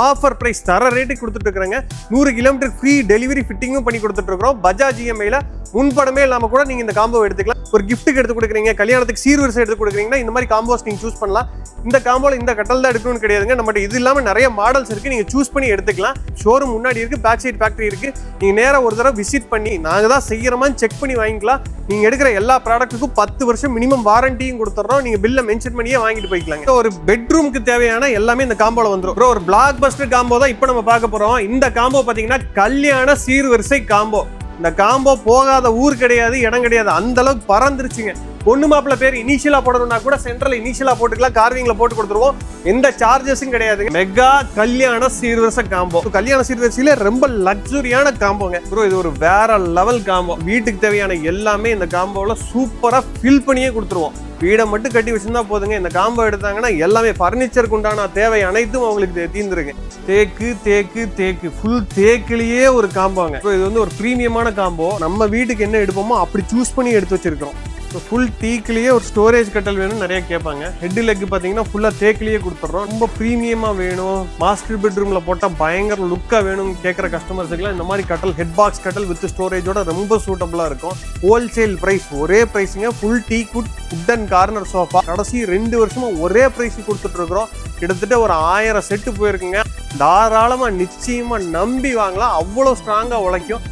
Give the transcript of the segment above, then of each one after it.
Offer price தர ரேட்டுக்கு கொடுத்துட்டு இருக்காங்க. 100 கிலோமீட்டர் ஃப்ரீ டெலிவரி ஃபிட்டிங்கும் பண்ணி கொடுத்துட்டு இருக்கிறோம். பஜாஜ் இஎம்ஐல முன்படமே இல்லாம கூட நீங்க இந்த காம்போ எடுத்துக்கலாம். ஒரு கிஃப்ட்டுக்கு எடுத்து கொடுக்குறீங்க, கல்யாணத்துக்கு சீர்வரிசை எடுத்து கொடுக்குறீங்கன்னா இந்த மாதிரி காம்போஸ் நீங்க சூஸ் பண்ணலாம். இந்த காம்போல இந்த கட்டல் தான் எடுக்கணும்னு கிடையாதுங்க. நம்மகிட்ட இது இல்லாம நிறைய மாடல்ஸ் இருக்கு, நீங்க சூஸ் பண்ணி எடுத்துக்கலாம். ஷோரூம் முன்னாடி இருக்கு, பேக் சைடு ஃபேக்டரி இருக்கு. நீங்க நேரா ஒரு தடவை விசிட் பண்ணி நாங்க தான் செய்யறோமான்னு செக் பண்ணி வாங்கிக்கலாம். நீங்க எடுக்கிற எல்லா ப்ராடக்ட்டுக்கும் 10 வருஷம் மினிமம் வாரண்டியும் கொடுத்துறோம். நீங்க பில்ல மென்ஷன் பண்ணியே வாங்கிட்டு போய்க்கலாங்க. ஒரு பெட்ரூமுக்கு தேவையான எல்லாமே இந்த காம்போல வந்துரும். ஒரு பிளாக் பஸ்டர் காம்போ தான் இப்போ நம்ம பார்க்க போறோம். இந்த காம்போ பாத்தீங்கன்னா கல்யாண சீர்வரிசை காம்போ. இந்த காம்போ போகாத ஊர் கிடையாது, இடம் கிடையாது, அந்த அளவுக்கு பறந்துருச்சுங்க. பொண்ணு மாப்பிள்ள பேர் இனிஷியலா போடணும்னா கூட சென்ட்ரல் இனிஷியலா போட்டுக்கலாம், கார்விங்ல போட்டு கொடுத்துருவோம். எந்த சார்ஜஸும் கிடையாது. மெகா கல்யாண சீர்வரிசை காம்போ. கல்யாண சீர்வரிசையில ரொம்ப லக்ஸுரியான காம்போங்க ப்ரோ. இது ஒரு வேற லெவல் காம்போ. வீட்டுக்கு தேவையான எல்லாமே இந்த காம்போல சூப்பரா ஃபில் பண்ணியே கொடுத்துருவோம். வீடை மட்டும் கட்டி வச்சிருந்தா போதுங்க. இந்த காம்போ எடுத்தாங்கன்னா எல்லாமே பர்னிச்சருக்கு உண்டான தேவை அனைத்தும் அவங்களுக்கு தீர்ந்துருங்க. தேக்கு தேக்கு தேக்கு ஃபுல் தேக்குலயே ஒரு காம்போங்க. இது வந்து ஒரு பிரீமியமான காம்போ. நம்ம வீட்டுக்கு என்ன எடுப்போமோ அப்படி சூஸ் பண்ணி எடுத்து வச்சிருக்கிறோம். ஃபுல் டீக்லேயே ஒரு ஸ்டோரேஜ் கட்டல் வேணும்னு நிறைய கேட்பாங்க. ஹெட் லெக் பார்த்தீங்கன்னா ஃபுல்லாக தேக்கிலேயே கொடுத்துட்றோம். ரொம்ப ப்ரீமியமாக வேணும், மாஸ்டர் பெட்ரூமில் போட்டால் பயங்கர லுக்காக வேணும்னு கேட்குற கஸ்டமர்ஸுக்குலாம் இந்த மாதிரி கட்டல், ஹெட் பாக்ஸ் கட்டல் வித் ஸ்டோரேஜோட ரொம்ப சூட்டபுளாக இருக்கும். ஹோல்சேல் ப்ரைஸ், ஒரே ப்ரைஸுங்க. Full teak good wooden corner sofa கடைசி 2 வருஷமாக ஒரே ப்ரைஸ் கொடுத்துட்ருக்குறோம். கிட்டத்தட்ட ஒரு 1000 செட்டு போயிருக்குங்க. தாராளமாக நிச்சயமாக நம்பி வாங்கலாம், அவ்வளோ ஸ்ட்ராங்காக உழைக்கும்.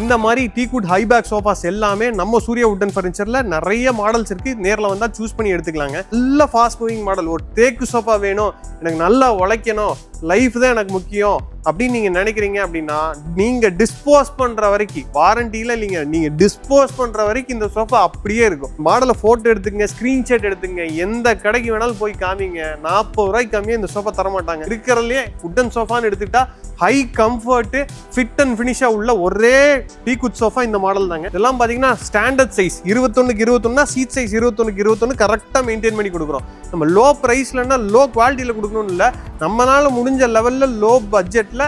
இந்த மாதிரி டீக்குட் ஹைபேக் சோஃபாஸ் எல்லாமே நம்ம சூர்யா உட்டன் ஃபர்னிச்சர்ல நிறைய மாடல்ஸ் இருக்கு. நேரில் வந்தா சூஸ் பண்ணி எடுத்துக்கலாங்க. நல்ல ஃபாஸ்ட் மூவிங் மாடல். ஒரு தேக்கு சோஃபா வேணும், எனக்கு நல்லா உழைக்கணும், லைஃப் தான் எனக்கு முக்கியம் அப்படின்னு நீங்க நினைக்கிறீங்க அப்படின்னா நீங்க டிஸ்போஸ் பண்ற வரைக்கும் வாரண்டியில இல்லைங்க, நீங்க டிஸ்போஸ் பண்ற வரைக்கும் இந்த சோஃபா அப்படியே இருக்கும். மாடலை போட்டோ எடுத்துங்க, ஸ்கிரீன்ஷாட் எடுத்துங்க, எந்த கடைக்கு வேணாலும் போய் காமிங்க. 40 ரூபாய்க்கு கம்மியா இந்த சோஃபா தர மாட்டாங்க. இருக்கிறதுலயே உட்டன் சோஃபான்னு எடுத்துக்கிட்டா ஹை கம்ஃபர்ட், ஃபிட் அண்ட் ஃபினிஷா உள்ள ஒரே டீக்குட் சோஃபா இந்த மாடல் தாங்க. இதெல்லாம் பாத்தீங்கன்னா ஸ்டாண்டர்ட் சைஸ் 21க்கு 21, சீட் சைஸ் 21க்கு 21 கரெக்டா மெயின்டைன் பண்ணி கொடுக்குறோம். நம்ம லோ பிரைஸ்லன்னா லோ குவாலிட்டியில கொடுக்கணும்னு இல்லை, நம்மளால முடிஞ்ச லெவல்ல லோ பட்ஜெட்ல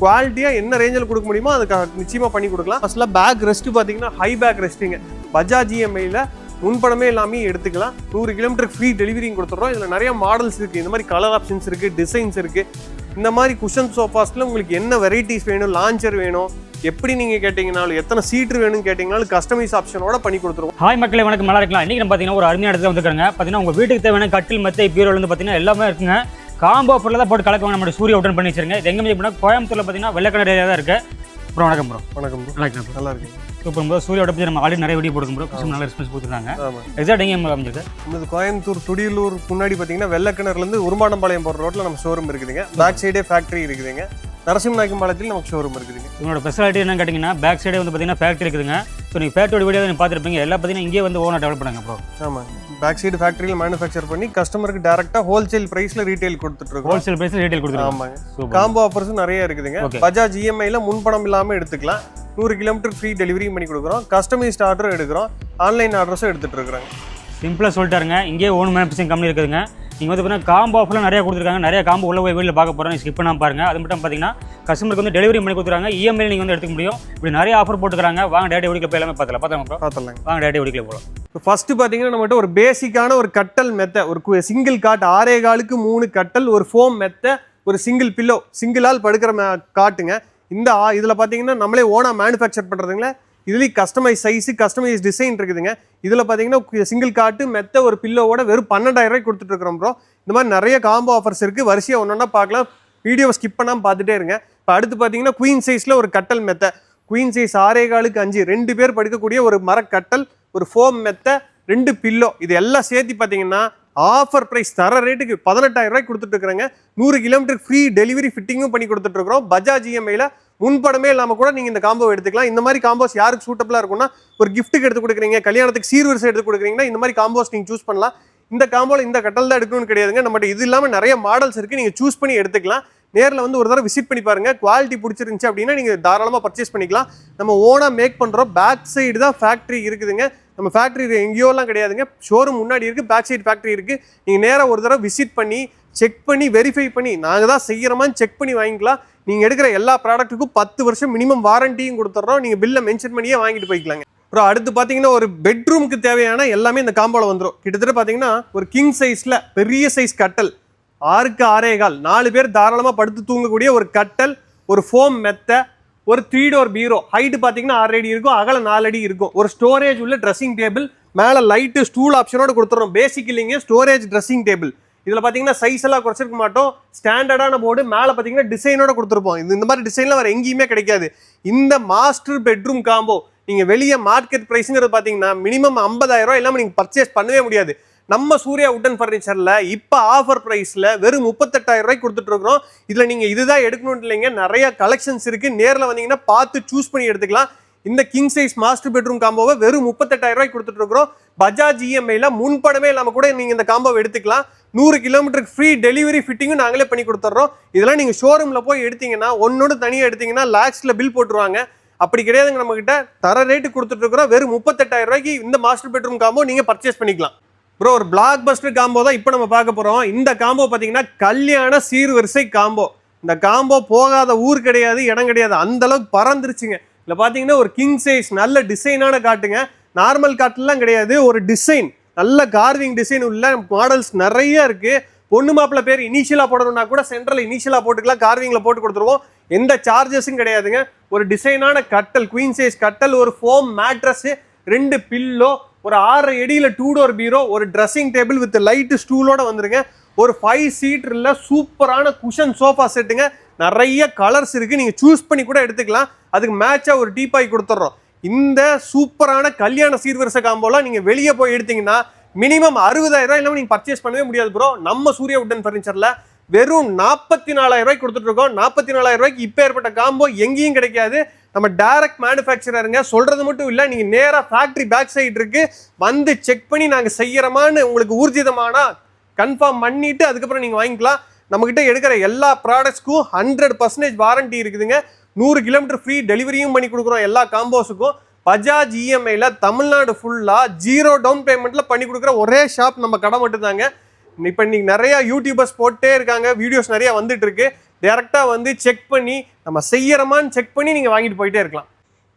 குவாலிட்டியா என்ன ரேஞ்சில் கொடுக்க முடியுமோ அதுக்கு நிச்சயமா பண்ணி கொடுக்கலாம். ஃபர்ஸ்ட்ல பேக் ரெஸ்ட் பாத்தீங்கன்னா ஹை பேக் ரெஸ்ட்டுங்க. பஜாஜ் இஎம்ஐல முன்படமே எல்லாமே எடுத்துக்கலாம். 100 கிலோமீட்டர் ஃப்ரீ டெலிவரியும் கொடுத்துறோம். இதுல நிறைய மாடல்ஸ் இருக்கு, இந்த மாதிரி கலர் ஆப்ஷன்ஸ் இருக்கு, டிசைன்ஸ் இருக்கு. இந்த மாதிரி குஷன் சோஃபாஸ்ல உங்களுக்கு என்ன வெரைட்டிஸ் வேணும், லான்ச்சர் வேணும், எப்படி நீங்க கேட்டீங்கனாலும், எத்தனை சீட்டு வேணும்னு கேட்டீங்கனாலும் கஸ்டமைஸ் ஆப்ஷனோட பண்ணி கொடுத்துருவோம். ஹாய் மக்களே, வணக்கம், நல்லா இருக்கலாம். இன்னைக்கு நம்ம பார்த்தீங்கன்னா ஒரு அருமையான இடத்துல வந்துருக்காங்க. பார்த்தீங்கன்னா உங்க வீட்டுக்கு தேவையான கட்டில், மெத்தை, பீரோல இருந்து பார்த்தீங்கன்னா எல்லாமே இருக்குங்க. காம்போ ஆஃபர்ல தான் போட்டு கலக்குவாங்க. நம்ம சூர்யா உட்டன் பண்ணி வச்சிருங்க. இது எங்க அப்படின்னா கோயம்புத்தூர்ல பார்த்தீங்கன்னா வெள்ளக்கடை ஏரியா தான் இருக்கு. ப்ரோ வணக்கம். ப்ரோ வணக்கம். நல்லா இருக்கு. Super bro. சூர்யா பற்றி நம்ம ஆல்ரெடி நிறைய வீடியோ போடுறோம் ப்ரோ. கஸ்டமர் நல்ல ரெஸ்பான்ஸ் கொடுத்துருக்காங்க. எக்ஸாக்ட் எங்கே அமைஞ்சிருக்கு? நம்ம கோயம்புத்தூர் துடியலூர் முன்னாடி பார்த்தீங்கன்னா வெள்ளக்கிணறுலேருந்து உருமானம்பாளையம் போகிற ரோட்டில் நம்ம ஷோரூம் இருக்குதுங்க. பேக் சைடே ஃபேக்ட்ரி இருக்குதுங்க. நரசிம்மநாயக்கம்பாளையத்தில் நமக்கு ஷோரூம் இருக்குதுங்க. உங்களோட ஸ்பெஷாலிட்டி என்னன்னு கேட்டிங்கன்னா பேக் சைடே வந்து பார்த்தீங்கன்னா ஃபேக்ட்ரி இருக்குதுங்க. ஸோ நீங்கள் ஃபேக்ட்ரியோட வீடியோ நீங்கள் பார்த்துருப்பீங்க. எல்லாம் பார்த்தீங்கன்னா இங்கே வந்து ஓனர் டெவலப் பண்ணாங்க ப்ரோ. ஆமாம், பேக் சைடு ஃபேக்ட்ரியில் மேனுஃபேக்சர் பண்ணி கஸ்டமருக்கு டேரெக்டாக ஹோல்சேல் ப்ரைஸில் ரீட்டைல் கொடுத்துட்ருக்கோம். ஹோல்சேல் ப்ரைஸில் ரீட்டைல் கொடுத்துருக்கோம். ஆமாங்க. காம்போ ஆஃபர்ஸும் நிறைய இருக்குதுங்க. பஜாஜ் இஎம்ஐல முன்பணம் இல்லாமல் எடுத்துக்கலாம். 100 கிலோமீட்டர் ஃப்ரீ டெலிவரியும் பண்ணி கொடுக்குறோம். கஸ்டமைஸ்ட் ஆர்டரும் எடுக்கிறோம். ஆன்லைன் ஆர்டர்ஸும் எடுத்துகிட்டு இருக்கிறாங்க. சிம்பிளாக சொல்லிட்டாருங்க. இங்கே ஓன் மேனுஃபேக்சரிங் கம்பெனி இருக்குதுங்க. நீங்கள் வந்து பார்த்தீங்கன்னா காம்போ ஆஃபர்லாம் நிறைய கொடுத்துருக்காங்க. நிறைய காம்போ உள்ள போய் வீட்டில் பார்க்க போகிறோம். ஸ்கிப் பண்ணாமல் பாருங்க. அது மட்டும் பார்த்தீங்கன்னா கஸ்டமருக்கு வந்து டெலிவரி பண்ணி கொடுத்துருக்காங்க. இஎம்ஐ நீங்கள் வந்து எடுத்துக்க முடியும். இப்படி நிறைய ஆஃபர் போட்டுக்கிறாங்க. வாங்க டேட்டா வீடியோ போய் எல்லாமே பார்த்துலாம். வாங்க டேட்டா வீடியோ போகலாம். ஃபர்ஸ்ட் பார்த்தீங்கன்னா நம்மகிட்ட ஒரு பேசிக்கான ஒரு கட்டல் மெத்தை, ஒரு சிங்கிள் காட் 6 காலுக்கு 3 கட்டல், ஒரு ஃபோம் மெத்தை, ஒரு சிங்கிள் பில்லோ, சிங்கிள் ஆள் படுக்கிற காட்டுங்க. இந்த இதில் பார்த்தீங்கன்னா நம்மளே ஓனாக மேனுஃபேக்சர் பண்ணுறதுங்களே. இதுலேயும் கஸ்டமைஸ் சைஸு, கஸ்டமைஸ் டிசைன் இருக்குதுங்க. இதில் பார்த்தீங்கன்னா சிங்கிள் காட்டு மெத்த ஒரு பில்லோவோட வெறும் 12,000 ரூபாய்க்கு கொடுத்துட்ருக்குறோம் ப்ரோ. இந்த மாதிரி நிறைய காம்போ ஆஃபர்ஸ் இருக்குது. வரிசையாக ஒன்றா பார்க்கலாம். வீடியோவை ஸ்கிப் பண்ணாமல் பார்த்துட்டே இருங்க. இப்போ அடுத்து பார்த்தீங்கன்னா குயின் சைஸில் ஒரு கட்டல் மெத்த, குயின் சைஸ் 6 காலுக்கு 5, 2 பேர் படுக்கக்கூடிய ஒரு மரக்கட்டல், ஒரு ஃபோம் மெத்த, 2 பில்லோ. இது எல்லாம் சேர்த்து பார்த்தீங்கன்னா ஆஃபர் பிரைஸ் தர ரேட்டுக்கு 18,000 ரூபாய்க்கு கொடுத்துட்டு இருக்கிறாங்க. 100 கிலோமீட்டர் ஃப்ரீ டெலிவரி ஃபிட்டிங்கும் பண்ணி கொடுத்துட்டு இருக்கிறோம். பஜாஜ் இஎம்ஐல முன்படமே இல்லாமல் கூட நீங்கள் இந்த காம்போ எடுத்துக்கலாம். இந்த மாதிரி காம்போஸ் யாருக்கு சூட்டபுளாக இருக்கும்னா, ஒரு கிஃப்ட்டுக்கு எடுத்து கொடுக்குறீங்க, கல்யாணத்துக்கு சீர்வரிசை எடுத்து கொடுக்குறீங்கன்னா இந்த மாதிரி காம்போஸ் நீங்கள் சூஸ் பண்ணலாம். இந்த காம்போல இந்த கட்டல் தான் எடுக்கணும்னு கிடையாதுங்க. நம்மகிட்ட இது இல்லாமல் நிறைய மாடல்ஸ் இருக்குது, நீங்கள் சூஸ் பண்ணி எடுத்துக்கலாம். நேரில் வந்து ஒரு தடவை விசிட் பண்ணி பாருங்க. குவாலிட்டி பிடிச்சிருந்துச்சு அப்படின்னா நீங்கள் தாராளமாக பர்ச்சேஸ் பண்ணிக்கலாம். நம்ம ஓனாக மேக் பண்ணுறோம். பேக் சைடு தான் ஃபேக்ட்ரி இருக்குதுங்க. நம்ம ஃபேக்ட்ரி எங்கேயோலாம் கிடையாதுங்க. ஷோரூம் முன்னாடி இருக்குது, பேக் சைடு ஃபேக்ட்ரி இருக்குது. நீங்கள் நேராக ஒரு தடவை விசிட் பண்ணி செக் பண்ணி வெரிஃபை பண்ணி நாங்கள் தான் செய்கிறோமான்னு செக் பண்ணி வாங்கிக்கலாம். நீங்கள் எடுக்கிற எல்லா ப்ராடக்ட்டுக்கும் 10 வருஷம் மினிமம் வாரண்டியும் கொடுத்துட்றோம். நீங்கள் பில்லை மென்ஷன் பண்ணியே வாங்கிட்டு போய்க்கலாங்க. அப்புறம் அடுத்து பார்த்தீங்கன்னா ஒரு பெட்ரூமுக்கு தேவையான எல்லாமே இந்த காம்போல வந்துடும். கிட்டத்தட்ட பார்த்தீங்கன்னா ஒரு கிங் சைஸில் பெரிய சைஸ் கட்டல், 6க்கு 6.25 4 பேர் தாராளமாக படுத்து தூங்கக்கூடிய ஒரு கட்டல், ஒரு ஃபோம் மெத்தை, ஒரு 3 டோர் பீரோ. ஹைட்டு பார்த்தீங்கன்னா 6 அடி இருக்கும், அகலம் 4 அடி இருக்கும். ஒரு ஸ்டோரேஜ் உள்ள ட்ரெஸ்ஸிங் டேபிள், மேலே லைட்டு ஸ்டூல் ஆப்ஷனோட கொடுத்துறோம். பேசிக் இல்லைங்க, ஸ்டோரேஜ் ட்ரெஸ்ஸிங் டேபிள். இதில் பார்த்தீங்கன்னா சைஸ் எல்லாம் குறைச்சிருக்க மாட்டோம். ஸ்டாண்டர்டான போர்டு, மேலே பார்த்தீங்கன்னா டிசைனோட கொடுத்துருப்போம். இந்த மாதிரி டிசைன்லாம் வேறு எங்கேயுமே கிடைக்காது. இந்த மாஸ்டர் பெட்ரூம் காம்போ நீங்கள் வெளியே மார்க்கெட் ப்ரைஸுங்கிறது பார்த்தீங்கன்னா மினிமம் 50,000 ரூபாய் இல்லாமல் நீங்கள் பர்ச்சேஸ் பண்ணவே முடியாது. நம்ம சூர்யா உட்டன் ஃபர்னிச்சரில் இப்போ ஆஃபர் ப்ரைஸில் வெறும் 38,000 ரூபாய்க்கு கொடுத்துட்ருக்குறோம். இதில் நீங்கள் இதுதான் எடுக்கணும்னு இல்லைங்க, நிறைய கலெக்ஷன்ஸ் இருக்குது. நேரில் வந்தீங்கன்னா பார்த்து சூஸ் பண்ணி எடுத்துக்கலாம். இந்த கிங் சைஸ் மாஸ்டர் பெட்ரூம் காம்போவை வெறும் 38,000 ரூபாய்க்கு கொடுத்துட்ருக்குறோம். பஜாஜ் இஎம்ஐயில் முன்படமே இல்லாமல் கூட நீங்கள் இந்த காம்போவை எடுத்துக்கலாம். 100 கிலோமீட்டருக்கு ஃப்ரீ டெலிவரி ஃபிட்டிங்கும் நாங்களே பண்ணி கொடுத்துட்றோம். இதெல்லாம் நீங்கள் ஷோரூமில் போய் எடுத்தீங்கன்னா ஒன்னொன்று தனியாக எடுத்தீங்கன்னா லேக்ஸில் பில் போட்டுருவாங்க. அப்படி கிடையாதுங்க, நம்மகிட்ட தர ரேட்டு கொடுத்துட்ருக்குறோம். வெறும் 38,000 ரூபாய்க்கு இந்த மாஸ்டர் பெட்ரூம் காம்போ நீங்கள் பர்ச்சேஸ் பண்ணிக்கலாம். ப்ரோ, ஒரு பிளாக் பஸ்டர் காம்போ தான் இப்போ நம்ம பார்க்க போகிறோம். இந்த காம்போ பார்த்தீங்கன்னா கல்யாண சீர்வரிசை காம்போ. இந்த காம்போ போகாத ஊர் கிடையாது, இடம் கிடையாது, அந்த அளவுக்கு பறந்துருச்சுங்க. இதில் பார்த்தீங்கன்னா ஒரு கிங் சைஸ் நல்ல டிசைனான காட்டுங்க. நார்மல் காட்டுலாம் கிடையாது, ஒரு டிசைன் நல்ல கார்விங் டிசைன் உள்ள மாடல்ஸ் நிறைய இருக்குது. பொண்ணு மாப்பிள்ள பேர் இனிஷியலாக போடணும்னா கூட சென்ட்ரல் இனிஷியலாக போட்டுக்கலாம், கார்விங்கில் போட்டு கொடுத்துருவோம். எந்த சார்ஜஸும் கிடையாதுங்க. ஒரு டிசைனான கட்டல், குவீன் சைஸ் கட்டல், ஒரு ஃபோம் மேட்ரஸ், 2 பில்லோ, ஒரு 6 அடியில் 2 டோர் பீரோ, ஒரு ட்ரெஸ்ஸிங் டேபிள் வித் லைட்டு ஸ்டூலோட வந்துருங்க. ஒரு 5 சீட்டரில் சூப்பரான குஷன் சோஃபா செட்டுங்க. நிறைய கலர்ஸ் இருக்குது, நீங்கள் சூஸ் பண்ணி கூட எடுத்துக்கலாம். அதுக்கு மேட்சாக ஒரு டீபாய் கொடுத்துட்றோம். இந்த சூப்பரான கல்யாண சீர்வரிசை காம்போலாம் நீங்கள் வெளியே போய் எடுத்தீங்கன்னா மினிமம் 60,000 ரூபாய் இல்லாமல் நீங்கள் பர்ச்சேஸ் பண்ணவே முடியாது ப்ரோ. நம்ம சூர்யா உட்டன் ஃபர்னிச்சரில் வெறும் 44,000 ரூபாய்க்கு கொடுத்துட்ருக்கோம். 44,000 ரூபாய்க்கு இப்போ ஏற்பட்ட காம்போ எங்கேயும் கிடைக்காது. நம்ம டைரக்ட் மேனுஃபேக்சரருங்க, சொல்கிறது மட்டும் இல்லை, நீங்கள் நேராக ஃபேக்ட்ரி பேக் சைடு இருக்குது, வந்து செக் பண்ணி நாங்கள் செய்கிறோமான்னு உங்களுக்கு ஊர்ஜிதமான கன்ஃபார்ம் பண்ணிவிட்டு அதுக்கப்புறம் நீங்கள் வாங்கிக்கலாம். நம்மக்கிட்ட எடுக்கிற எல்லா ப்ராடக்ட்ஸ்க்கும் 100% வாரண்டி இருக்குதுங்க. 100 கிலோமீட்டர் ஃப்ரீ டெலிவரியும் பண்ணி கொடுக்குறோம் எல்லா காம்போஸுக்கும். பஜாஜ் இஎம்ஐயில் தமிழ்நாடு ஃபுல்லாக 0 டவுன் பேமெண்ட்டில் பண்ணி கொடுக்குற ஒரே ஷாப் நம்ம கடை மட்டும்தாங்க. இப்போ இன்னைக்கு நிறைய யூடியூபர்ஸ் போட்டே இருக்காங்க, வீடியோஸ் நிறைய வந்துட்டு இருக்கு. டேரெக்டாக வந்து செக் பண்ணி நம்ம செய்யறோமான்னு செக் பண்ணி நீங்கள் வாங்கிட்டு போயிட்டே இருக்கலாம்.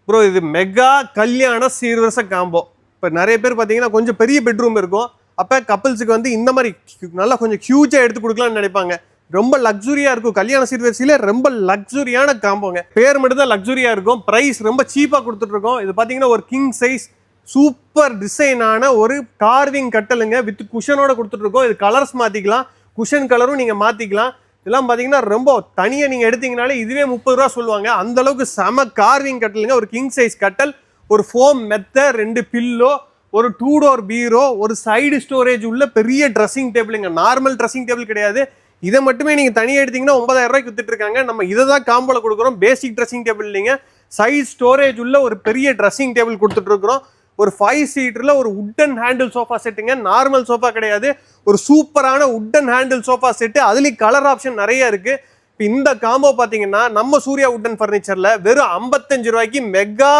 ப்ரோ, இது மெகா கல்யாண சீர்வரிசை காம்போ. இப்போ நிறைய பேர் பார்த்தீங்கன்னா கொஞ்சம் பெரிய பெட்ரூம் இருக்கும், அப்போ கப்பிள்ஸுக்கு வந்து இந்த மாதிரி நல்லா கொஞ்சம் ஹியூஜாக எடுத்து கொடுக்கலாம்னு நினைப்பாங்க. ரொம்ப லக்ஸுரியாக இருக்கும். கல்யாண சீர்வரிசையில ரொம்ப லக்ஸுரியான காம்போங்க. பேர் மட்டும் தான் லக்ஸுரியாக இருக்கும். ப்ரைஸ் ரொம்ப சீப்பாக கொடுத்துட்ருக்கோம். இது பார்த்தீங்கன்னா ஒரு கிங் சைஸ் சூப்பர் டிசைனான ஒரு கார்விங் கட்டலுங்க, வித் குஷனோட கொடுத்துட்ருக்கோம். இது கலர்ஸ் மாற்றிக்கலாம், குஷன் கலரும் நீங்கள் மாற்றிக்கலாம். இதெல்லாம் பார்த்தீங்கன்னா ரொம்ப தனியாக நீங்கள் எடுத்தீங்கனாலே இதுவே 30 ரூபா சொல்லுவாங்க. அந்த அளவுக்கு செம கார்விங் கட்டலுங்க. ஒரு கிங் சைஸ் கட்டல், ஒரு ஃபோம் மெத்தை, 2 பில்லோ, ஒரு 2 டோர் பீரோ, ஒரு சைடு ஸ்டோரேஜ் உள்ள பெரிய ட்ரெஸ்ஸிங் டேபிளுங்க. நார்மல் ட்ரெஸ்ஸிங் டேபிள் கிடையாது. இதை மட்டுமே நீங்கள் தனியாக எடுத்தீங்கன்னா 9,000 ரூபாய்க்கு வித்துட்டு இருக்காங்க. நம்ம இதை தான் காம்போல கொடுக்குறோம். பேசிக் ட்ரெஸ்ஸிங் டேபிள் இல்லைங்க, சைஸ் ஸ்டோரேஜ் உள்ள ஒரு பெரிய ட்ரெஸ்ஸிங் டேபிள் கொடுத்துட்டு இருக்கிறோம். ஒரு 5 சீட்டரில் ஒரு உட்டன் ஹேண்டில் சோஃபா செட்டுங்க. நார்மல் சோஃபா கிடையாது, ஒரு சூப்பரான உட்டன் ஹேண்டில் சோஃபா செட்டு. அதுலேயும் கலர் ஆப்ஷன் நிறைய இருக்குது. இப்போ இந்த காம்போ பார்த்தீங்கன்னா நம்ம சூர்யா உட்டன் ஃபர்னிச்சரில் வெறும் 55 ரூபாய்க்கு மெகா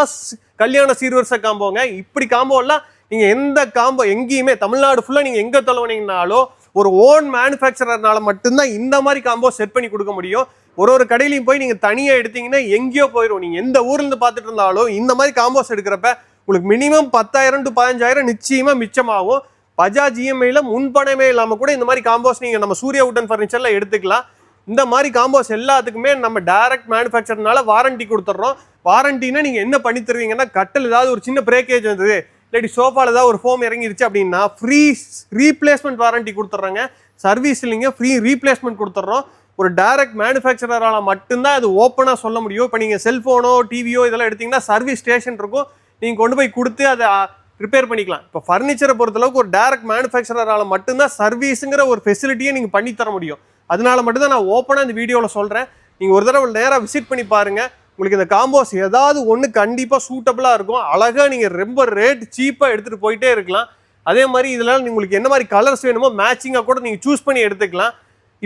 கல்யாண சீர்வரிசை காம்போங்க. இப்படி காம்போலாம் நீங்கள் எந்த காம்போ எங்கேயுமே தமிழ்நாடு ஃபுல்லாக நீங்கள் எங்கே தொலைவனீங்கனாலும் ஒரு ஓன் மேனுஃபேக்சரர்னால மட்டும்தான் இந்த மாதிரி காம்போ செட் பண்ணி கொடுக்க முடியும். ஒரு கடையிலையும் போய் நீங்கள் தனியாக எடுத்தீங்கன்னா எங்கேயோ போயிடும். நீங்கள் எந்த ஊர்லேருந்து பார்த்துட்டு இருந்தாலும் இந்த மாதிரி காம்போஸ் எடுக்கிறப்ப உங்களுக்கு மினிமம் 10,000 to 15,000 நிச்சயமாக மிச்சமாகும். பஜாஜ் இஎம்ஐயில் முன்பணமே இல்லாமல் கூட இந்த மாதிரி காம்போஸ் நீங்கள் நம்ம சூர்யா உட்டன் ஃபர்னிச்சரில் எடுத்துக்கலாம். இந்த மாதிரி காம்போஸ் எல்லாத்துக்குமே நம்ம டைரக்ட் மேனுஃபேக்சர்னால வாரண்டி கொடுத்துட்றோம். வாரண்டினா நீங்கள் என்ன பண்ணி தருவீங்கன்னா, கட்டல் ஏதாவது ஒரு சின்ன பிரேக்கேஜ் வந்தது, இல்லாட்டி சோஃபாவில் ஏதாவது ஒரு ஃபோம் இறங்கிருச்சு அப்படின்னா ஃப்ரீ ரீப்ளேஸ்மெண்ட் வாரண்டி கொடுத்துட்றாங்க. சர்வீஸ் இல்லைங்க, ஃப்ரீ ரீப்ளேஸ்மெண்ட் கொடுத்துட்றோம். ஒரு டைரக்ட் மேனுஃபேக்சரால் மட்டும்தான் அது ஓப்பனாக சொல்ல முடியும். இப்போ நீங்கள் செல்ஃபோனோ டிவியோ இதெல்லாம் எடுத்திங்கன்னா சர்வீஸ் ஸ்டேஷன் இருக்கும், நீங்கள் கொண்டு போய் கொடுத்து அதை ரிப்பேர் பண்ணிக்கலாம். இப்போ ஃபர்னிச்சரை பொறுத்தளவுக்கு ஒரு டைரக்ட் மேனுஃபேக்சரால் மட்டும்தான் சர்வீஸுங்கிற ஒரு ஃபெசிலிட்டியை நீங்கள் பண்ணித்தர முடியும். அதனால மட்டும்தான் நான் ஓப்பனாக இந்த வீடியோவில் சொல்கிறேன். நீங்கள் ஒரு தடவை நேராக விசிட் பண்ணி பாருங்கள். உங்களுக்கு இந்த காம்போஸ் ஏதாவது ஒன்று கண்டிப்பாக சூட்டபுளாக இருக்கும். அழகாக நீங்கள் ரொம்ப ரேட் சீப்பாக எடுத்துகிட்டு போயிட்டே இருக்கலாம். அதே மாதிரி இதில் உங்களுக்கு என்ன மாதிரி கலர்ஸ் வேணுமோ மேட்சிங்காக கூட நீங்கள் சூஸ் பண்ணி எடுத்துக்கலாம்.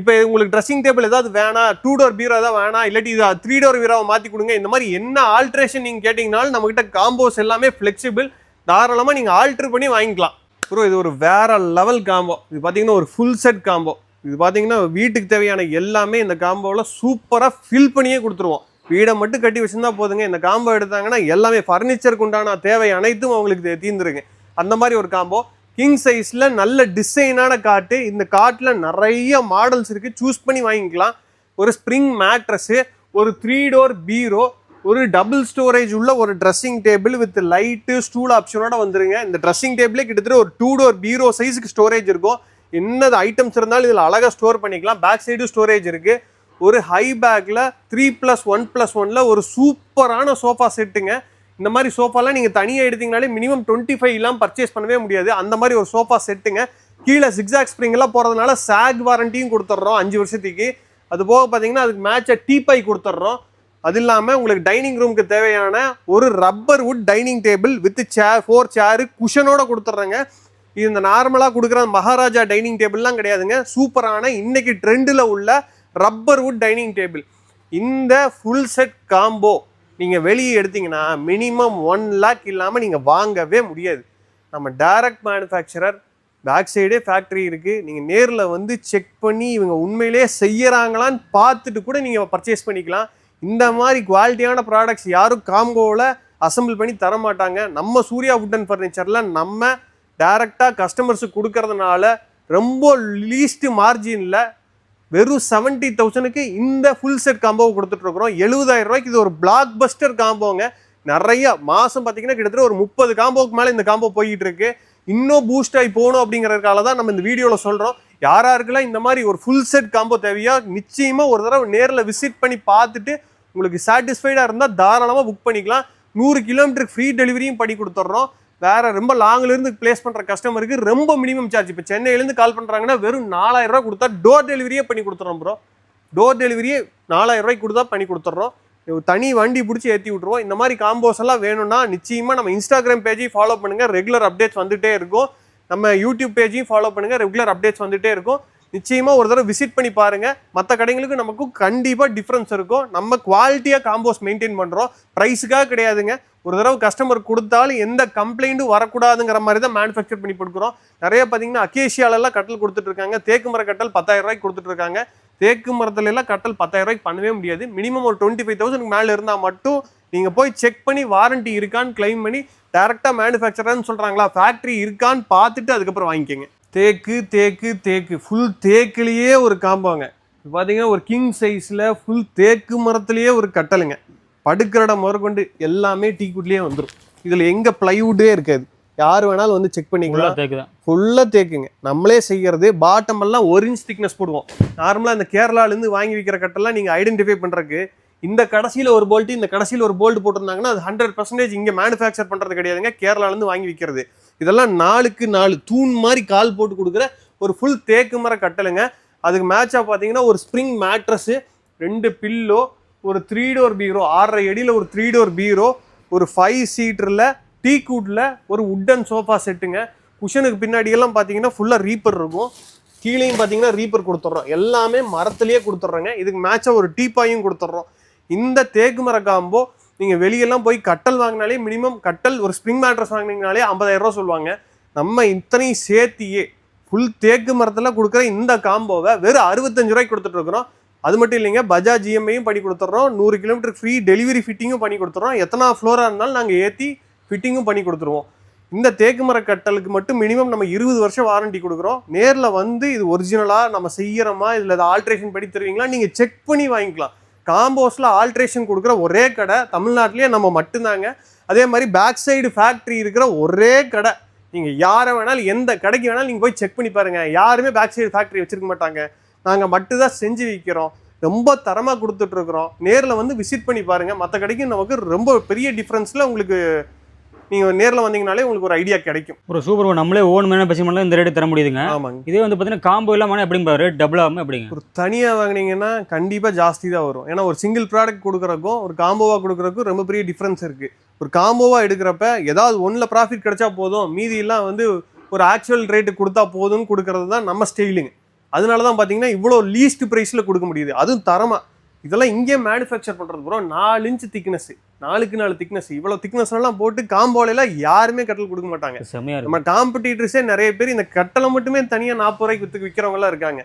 இப்போ உங்களுக்கு ட்ரெஸ்ஸிங் டேபிள் ஏதாவது வேணாம், 2 டோர் பீரோ ஏதாவது வேணாம், இல்லாட்டி இது 3 டோர் பீரோவை மாற்றி கொடுங்க, இந்த மாதிரி என்ன ஆல்ட்ரேஷன் நீங்கள் கேட்டிங்கனாலும் நம்மகிட்ட காம்போஸ் எல்லாமே ஃப்ளெக்சிபிள். தாராளமாக நீங்கள் ஆல்ட்ரு பண்ணி வாங்கிக்கலாம். ப்ரோ, இது ஒரு வேற லெவல் காம்போ. இது பார்த்தீங்கன்னா ஒரு ஃபுல் செட் காம்போ. இது பார்த்தீங்கன்னா வீட்டுக்கு தேவையான எல்லாமே இந்த காம்போவில் சூப்பராக ஃபில் பண்ணியே கொடுத்துருவோம். வீடை மட்டும் கட்டி வச்சுருந்தா போதுங்க. இந்த காம்போ எடுத்தாங்கன்னா எல்லாமே ஃபர்னிச்சருக்கு உண்டான தேவை அனைத்தும் அவங்களுக்கு தீர்ந்துருங்க. அந்த மாதிரி ஒரு காம்போ. கிங் சைஸ்ல நல்ல டிசைனான காட்டு. இந்த காட்டுல நிறைய மாடல்ஸ் இருக்கு, சூஸ் பண்ணி வாங்கிக்கலாம். ஒரு ஸ்ப்ரிங் மேட்ரஸ், ஒரு 3 டோர் பீரோ, ஒரு டபுள் ஸ்டோரேஜ் உள்ள ஒரு dressing table with light stool ஆப்ஷனோட வந்துருங்க. இந்த ட்ரெஸ்ஸிங் டேபிளே கிட்டத்தட்ட ஒரு 2 டோர் பீரோ சைஸுக்கு ஸ்டோரேஜ் இருக்கும். என்னது ஐட்டம்ஸ் இருந்தாலும் இதில் அழகாக ஸ்டோர் பண்ணிக்கலாம். பேக் சைடு ஸ்டோரேஜ் இருக்கு. ஒரு ஹை பேக்ல 3+1+1ல ஒரு சூப்பரான சோஃபா செட்டுங்க. இந்த மாதிரி சோஃபாலாம் நீங்கள் தனியாக எடுத்தீங்கனாலே மினிமம் 25 இல்லாமல் பர்ச்சேஸ் பண்ணவே முடியாது. அந்த மாதிரி ஒரு சோஃபா செட்டுங்க. கீழே ஜிக்ஸாக் ஸ்ப்ரிங்லாம் போகிறதுனால சாக் வாரண்டியும் கொடுத்துட்றோம் 5 வருஷத்துக்கு. அது போக பார்த்தீங்கன்னா அதுக்கு மேட்சாக டீபாய் கொடுத்துட்றோம். அது இல்லாமல் உங்களுக்கு டைனிங் ரூமுக்கு தேவையான ஒரு rubber would dining table with 4 சேரு குஷனோட கொடுத்துட்றாங்க. இது இந்த நார்மலாக கொடுக்குற மகாராஜா டைனிங் டேபிள்லாம் கிடையாதுங்க. சூப்பரான இன்னைக்கு ட்ரெண்டில் உள்ள ரப்பர் வுட் டைனிங் டேபிள். இந்த ஃபுல் செட் காம்போ நீங்கள் வெளியே எடுத்தீங்கன்னா மினிமம் 1 லேக் இல்லாமல் நீங்கள் வாங்கவே முடியாது. நம்ம டைரக்ட் மேனுஃபேக்சரர், பேக் சைடே ஃபேக்ட்ரி இருக்குது. நீங்கள் நேரில் வந்து செக் பண்ணி இவங்க உண்மையிலே செய்யறாங்களான்னு பார்த்துட்டு கூட நீங்கள் பர்ச்சேஸ் பண்ணிக்கலாம். இந்த மாதிரி குவாலிட்டியான ப்ராடக்ட்ஸ் யாரும் காம்போவில் அசம்பிள் பண்ணி தர மாட்டாங்க. நம்ம சூர்யா வுட் அண்ட் ஃபர்னிச்சரில் நம்ம டைரெக்டாக கஸ்டமர்ஸுக்கு கொடுக்கறதுனால ரொம்ப லீஸ்ட் மார்ஜினில் வெறும் 70,000க்கு இந்த ஃபுல் செட் காம்போவை கொடுத்துட்ருக்குறோம். 70,000 ரூபாய்க்கு இது ஒரு பிளாக் பஸ்டர் காம்போங்க. நிறைய மாதம் பார்த்தீங்கன்னா கிட்டத்தட்ட ஒரு 30 காம்போவுக்கு மேலே இந்த காம்போ போய்கிட்டு இருக்கு. இன்னும் பூஸ்ட் ஆகி போகணும் அப்படிங்கிறதுக்காக தான் நம்ம இந்த வீடியோவில் சொல்கிறோம். யாராருக்கெல்லாம் இந்த மாதிரி ஒரு ஃபுல் செட் காம்போ தேவையா நிச்சயமாக ஒரு தடவை நேரில் விசிட் பண்ணி பார்த்துட்டு உங்களுக்கு சாட்டிஸ்ஃபைடாக இருந்தால் தாராளமாக புக் பண்ணிக்கலாம். 100 கிலோமீட்டருக்கு ஃப்ரீ டெலிவரியும் பண்ணி கொடுத்துட்றோம். வேற ரொம்ப லாங்லேருந்து பிளேஸ் பண்ணுற கஸ்டமருக்கு ரொம்ப மினிமம் சார்ஜ். இப்போ சென்னையிலேருந்து கால் பண்ணுறாங்கன்னா வெறும் 4,000 ரூபா கொடுத்தா டோர் டெலிவரியே பண்ணி கொடுத்துட்றோம் ப்ரோ. டோர் டெலிவரியே 4,000 ரூபாய்க்கு கொடுத்தா பண்ணி கொடுத்துட்றோம். தனி வண்டி பிடிச்சி ஏற்றி விட்ருவோம். இந்த மாதிரி காம்போஸ் எல்லாம் வேணும்னா நிச்சயமாக நம்ம இன்ஸ்டாகிராம் பேஜையும் ஃபாலோ பண்ணுங்கள், ரெகுலர் அப்டேட்ஸ் வந்துகிட்டே இருக்கும். நம்ம யூடியூப் பேஜையும் ஃபாலோ பண்ணுங்கள், ரெகுலர் அப்டேட்ஸ் வந்துகிட்டே இருக்கும். நிச்சயமாக ஒரு தடவை விசிட் பண்ணி பாருங்கள். மற்ற கடைங்களுக்கு நமக்கும் கண்டிப்பாக டிஃப்ரென்ஸ் இருக்கும். நம்ம குவாலிட்டியாக காம்போஸ் மெயின்டைன் பண்ணுறோம், ப்ரைஸுக்காக கிடையாதுங்க. ஒரு தடவை கஸ்டமர் கொடுத்தாலும் எந்த கம்ப்ளைண்ட்டும் வரக்கூடாதுங்கிற மாதிரி தான் மேனுஃபேக்சர் பண்ணி கொடுக்குறோம். நிறைய பார்த்தீங்கன்னா அக்கேஷியாலெல்லாம் கட்டல் கொடுத்துட்ருக்காங்க. தேக்கு மர கட்டல் 10,000 ரூபாய்க்கு கொடுத்துட்ருக்காங்க. தேக்கு மரத்துல எல்லாம் கட்டல் 10,000 ரூபாய்க்கு பண்ணவே முடியாது. மினிமம் ஒரு 25,000 மேலே இருந்தால் மட்டும் நீங்கள் போய் செக் பண்ணி வாரண்டி இருக்கான்னு கிளைம் பண்ணி டேரெக்டாக மேனுஃபேக்சரர்னு சொல்கிறாங்களா ஃபேக்ட்ரி இருக்கான்னு பார்த்துட்டு அதுக்கப்புறம் வாங்கிக்கோங்க. தேக்கு தேக்கு தேக்கு ஃபுல் தேக்குலேயே ஒரு காம்போங்க. இப்போ பார்த்தீங்கன்னா ஒரு கிங் சைஸில் ஃபுல் தேக்கு மரத்துலேயே ஒரு கட்டலுங்க. படுக்கிற இடம் முதற்கொண்டு எல்லாமே டீக்குட்லேயே வந்துடும். இதில் எங்கே ப்ளைவுட்டே இருக்காது. யார் வேணாலும் வந்து செக் பண்ணிக்கலாம். ஃபுல்லாக தேக்குங்க. நம்மளே செய்கிறது. பாட்டம் எல்லாம் 1 இன்ச் திக்னஸ் போடுவோம். நார்மலாக இந்த கேரளாலேருந்து வாங்கி விற்கிற கட்டெல்லாம் நீங்கள் ஐடென்டிஃபை பண்ணுறதுக்கு இந்த கடைசியில் ஒரு போல்ட்டு இந்த கடைசியில் ஒரு போல்ட் போட்டிருந்தாங்கன்னா அது 100% இங்கே மேனுஃபேக்சர் பண்ணுறது கிடையாதுங்க, கேரளாலேருந்து வாங்கி விற்கிறது. இதெல்லாம் 4க்கு 4 தூண் மாதிரி கால் போட்டு கொடுக்குற ஒரு ஃபுல் தேக்கு மர கட்டலுங்க. அதுக்கு மேட்சாக பார்த்தீங்கன்னா ஒரு ஸ்ப்ரிங் மேட்ரஸு, 2 பில்லோ, ஒரு 3 டோர் பீரோ, 6.5 அடியில் ஒரு 3 டோர் பீரோ, ஒரு 5 சீட்டரில் டீக்கூட்டில் ஒரு உட்டன் சோஃபா செட்டுங்க. குஷனுக்கு பின்னாடியெல்லாம் பார்த்தீங்கன்னா ஃபுல்லாக ரீப்பர் இருக்கும். கீழேயும் பார்த்தீங்கன்னா ரீப்பர் கொடுத்துட்றோம். எல்லாமே மரத்துலேயே கொடுத்துட்றோங்க. இதுக்கு மேட்சாக ஒரு டீப்பாயும் கொடுத்துட்றோம். இந்த தேக்கு மர காம்போ நீங்கள் வெளியெல்லாம் போய் கட்டல் வாங்கினாலே மினிமம் கட்டல் ஒரு ஸ்ப்ரிங் மேட்ரஸ் வாங்கினீங்கனாலே 50,000 ரூபா சொல்லுவாங்க. நம்ம இத்தனையும் சேர்த்தியே ஃபுல் தேக்கு மரத்தில் கொடுக்குற இந்த காம்போவை வெறும் 65 ரூபாய்க்கு கொடுத்துட்ருக்குறோம். அது மட்டும் இல்லைங்க, பஜாஜ் இஎம்ஐயும் பண்ணி கொடுத்துட்றோம். 100 கிலோமீட்டருக்கு ஃப்ரீ டெலிவரி ஃபிட்டிங்கும் பண்ணி கொடுத்துட்றோம். எத்தனை ஃப்ளோராக இருந்தாலும் நாங்கள் ஏற்றி ஃபிட்டிங்கும் பண்ணி கொடுத்துருவோம். இந்த தேக்கு மர கட்டலுக்கு மட்டும் மினிமம் நம்ம 20 வருஷம் வாரண்டி கொடுக்குறோம். நேரில் வந்து இது ஒரிஜினலாக நம்ம செய்கிறோமா இதில் அதை ஆல்ட்ரேஷன் பண்ணி தருவீங்களா நீங்கள் செக் பண்ணி வாங்கிக்கலாம். காம்போஸில் ஆல்ட்ரேஷன் கொடுக்குற ஒரே கடை தமிழ்நாட்டிலேயே நம்ம மட்டும்தாங்க. அதே மாதிரி பேக் சைடு ஃபேக்ட்ரி இருக்கிற ஒரே கடை. நீங்கள் யாரை வேணாலும் எந்த கடைக்கு வேணாலும் நீங்கள் போய் செக் பண்ணி பாருங்கள். யாருமே பேக் சைடு ஃபேக்ட்ரி வச்சுருக்க மாட்டாங்க. நாங்கள் மட்டும்தான் செஞ்சு விற்கிறோம். ரொம்ப தரமாக கொடுத்துட்ருக்குறோம். நேரில் வந்து விசிட் பண்ணி பாருங்கள். மற்ற கடைக்கு நமக்கு ரொம்ப பெரிய டிஃப்ரென்ஸில் உங்களுக்கு நீங்கள் நேரில் வந்தீங்கனாலே உங்களுக்கு ஒரு ஐடியா கிடைக்கும். ஒரு சூப்பர் நம்மளே ஓன் மேனுஃபேக்சர் பண்ணலாம் இந்த ரேட்டு தர முடியுதுங்க. ஆமாங்க. இதே வந்து பார்த்தீங்கன்னா காம்போ இல்லாமல் எப்படிங்க ரேட் டபுள் ஆகும் எப்படிங்க? ஒரு தனியாக வாங்கினீங்கன்னா கண்டிப்பாக ஜாஸ்தி தான் வரும். ஏன்னா ஒரு சிங்கிள் ப்ராடக்ட் கொடுக்குறக்கும் ஒரு காம்போவாக கொடுக்குறக்கும் ரொம்ப பெரிய டிஃப்ரென்ஸ் இருக்குது. ஒரு காம்போவாக எடுக்கிறப்ப ஏதாவது ஒன்றில் ப்ராஃபிட் கிடைச்சா போதும், மீதியெல்லாம் வந்து ஒரு ஆக்சுவல் ரேட்டு கொடுத்தா போதும்னு கொடுக்கறது தான் நம்ம ஸ்டைலுங்க. அதனால தான் பார்த்தீங்கன்னா இவ்வளோ லீஸ்ட் ப்ரைஸில் கொடுக்க முடியுது. அதுவும் தரமாக. இதெல்லாம் இங்கே மேனுஃபேக்சர் பண்ணுறது ப்ரோ 4 இன்ச் திக்னஸ், 4க்கு 4 திக்னஸ். இவ்வளோ திக்னஸ்லாம் போட்டு காம்போலாம் யாருமே கட்டல் கொடுக்க மாட்டாங்க. நம்ம காம்படிட்டர்ஸே நிறைய பேர் இந்த கட்டலை மட்டுமே தனியாக 40 ரூபாய்க்கு விற்கிறவங்களாம் இருக்காங்க.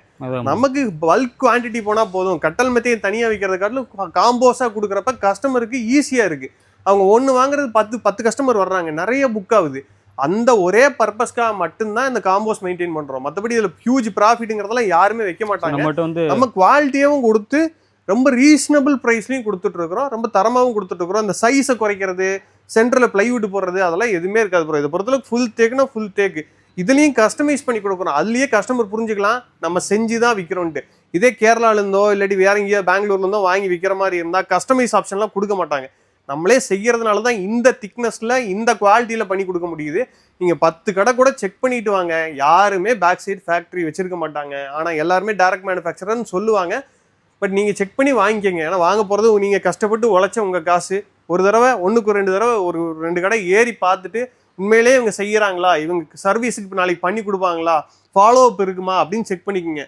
நமக்கு பல்க் குவான்டிட்டி போனால் போதும். கட்டல் மெத்தையை தனியாக விற்கிறத காட்டிலும் காம்போஸாக கொடுக்குறப்ப கஸ்டமருக்கு ஈஸியாக இருக்குது. அவங்க ஒன்று வாங்குறது 10 கஸ்டமர் வர்றாங்க, நிறைய புக் ஆகுது. அந்த ஒரே பர்பஸ்க்காக மட்டும்தான் இந்த காம்போஸ் மெயின்டைன் பண்றோம். மற்றபடி இதுல ஹியூஜ் ப்ராஃபிட்ங்கிறதெல்லாம் யாருமே வைக்க மாட்டாங்க. நம்ம குவாலிட்டியாவும் கொடுத்து ரொம்ப ரீசனபிள் ப்ரைஸ்லையும் கொடுத்துட்டு இருக்கிறோம், ரொம்ப தரமாகவும் கொடுத்துட்டு இருக்கிறோம். இந்த சைஸை குறைக்கிறது, சென்டரில் பிளைவுட் போடுறது அதெல்லாம் எதுவுமே இருக்காது ப்ரோ. இதை பொறுத்தளவுக்கு ஃபுல் தேக்குனா ஃபுல் தேக்கு. இதுலேயும் கஸ்டமைஸ் பண்ணி கொடுக்குறோம். அதுலேயே கஸ்டமர் புரிஞ்சுக்கலாம் நம்ம செஞ்சு தான் விற்கிறோன்ட்டு. இதே கேரளாலேருந்தோ இல்லாட்டி வேற எங்கேயோ பெங்களூர்லேருந்தோ வாங்கி விற்கிற மாதிரி இருந்தால் கஸ்டமைஸ் ஆப்ஷன்லாம் கொடுக்க மாட்டாங்க. நம்மளே செய்யறதுனால தான் இந்த திக்னஸில் இந்த குவாலிட்டியில் பண்ணி கொடுக்க முடியுது. நீங்கள் 10 கடை கூட செக் பண்ணிட்டு வாங்க, யாருமே பேக் சைடு ஃபேக்ட்ரி வச்சிருக்க மாட்டாங்க. ஆனால் எல்லாருமே டைரக்ட் மேனுஃபேக்சரர்னு சொல்லுவாங்க. பட் நீங்கள் செக் பண்ணி வாங்கிக்கோங்க. ஏன்னா வாங்க போகிறது நீங்கள் கஷ்டப்பட்டு உழைச்ச உங்கள் காசு. ஒரு தடவை 1-2 தடவை ஒரு 2 கடை ஏறி பார்த்துட்டு உண்மையிலே இவங்க செய்கிறாங்களா, இவங்க சர்வீஸுக்கு இப்போ நாளைக்கு பண்ணி கொடுப்பாங்களா, ஃபாலோ அப் இருக்குமா அப்படின்னு செக் பண்ணிக்கோங்க.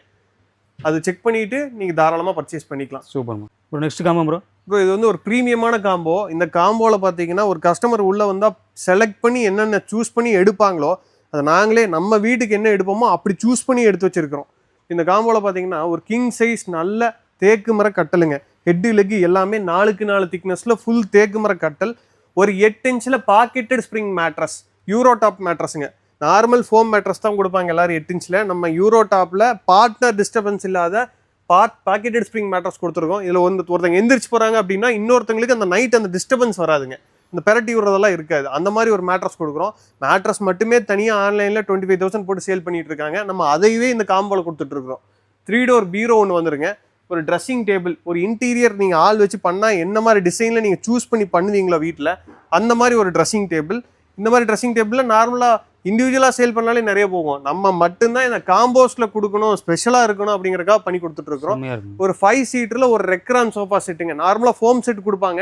அது செக் பண்ணிவிட்டு நீங்கள் தாராளமாக பர்ச்சேஸ் பண்ணிக்கலாம். Super bro. Next combo bro. Bro இது வந்து ஒரு ப்ரீமியமான காம்போ. இந்த காம்போவில் பார்த்தீங்கன்னா ஒரு கஸ்டமர் உள்ளே வந்தால் செலக்ட் பண்ணி என்னென்ன சூஸ் பண்ணி எடுப்பாங்களோ அதை நாங்களே நம்ம வீட்டுக்கு என்ன எடுப்போமோ அப்படி சூஸ் பண்ணி எடுத்து வச்சுருக்கிறோம். இந்த காம்போவில் பார்த்தீங்கன்னா ஒரு கிங் சைஸ் நல்ல தேக்கு மர கட்டலுங்க. ஹெட்டு லெக்கு எல்லாமே 4x4 திக்னஸில் ஃபுல் தேக்கு மர கட்டல். ஒரு 8 இன்ச்சில் pocketed spring mattress, euro top மேட்ரஸுங்க. நார்மல் ஃபோம் மேட்ரஸ் தான் கொடுப்பாங்க எல்லாரும் 8 இன்ச்சில். நம்ம யூரோ டாப்பில் பார்ட்னர் டிஸ்டர்பன்ஸ் இல்லாத பாக்கெட்டட் ஸ்ப்ரிங் மேட்ரஸ் கொடுத்துருக்கோம். இதில் ஒருத்தங்க எந்திரிச்சு போகிறாங்க அப்படின்னா இன்னொருத்தங்களுக்கு அந்த நைட் அந்த டிஸ்டர்பன்ஸ் வராதுங்க, இந்த பெரட்டி விடுறதெல்லாம் இருக்காது. அந்த மாதிரி ஒரு மேட்ரஸ் கொடுக்குறோம். மேட்ரஸ் மட்டுமே தனியாக ஆன்லைனில் 25,000 போட்டு சேல் பண்ணிட்டு இருக்காங்க. நம்ம அதையவே இந்த காம்போவில் கொடுத்துட்ருக்குறோம். 3 டோர் பீரோ ஒன்று வந்துருங்க. ஒரு ட்ரெஸ்ஸிங் டேபிள், ஒரு இன்டீரியர் நீங்கள் ஆள் வச்சு பண்ணால் என்ன மாதிரி டிசைனில் நீங்கள் சூஸ் பண்ணி பண்ணுவீங்களோ வீட்டில் அந்த மாதிரி ஒரு ட்ரெஸ்ஸிங் டேபிள். இந்த மாதிரி ட்ரெஸ்ஸிங் டேபிளில் நார்மலாக இண்டிவிஜுவலாக சேல் பண்ணாலே நிறைய போகும். நம்ம மட்டும்தான் இந்த காம்போஸ்டில் கொடுக்கணும், ஸ்பெஷலாக இருக்கணும் அப்படிங்கிறக்காக பண்ணி கொடுத்துட்ருக்குறோம். ஒரு 5 சீட்டரில் ஒரு ரெக்ரான் சோஃபா செட்டுங்க. நார்மலாக ஃபோம் செட் கொடுப்பாங்க,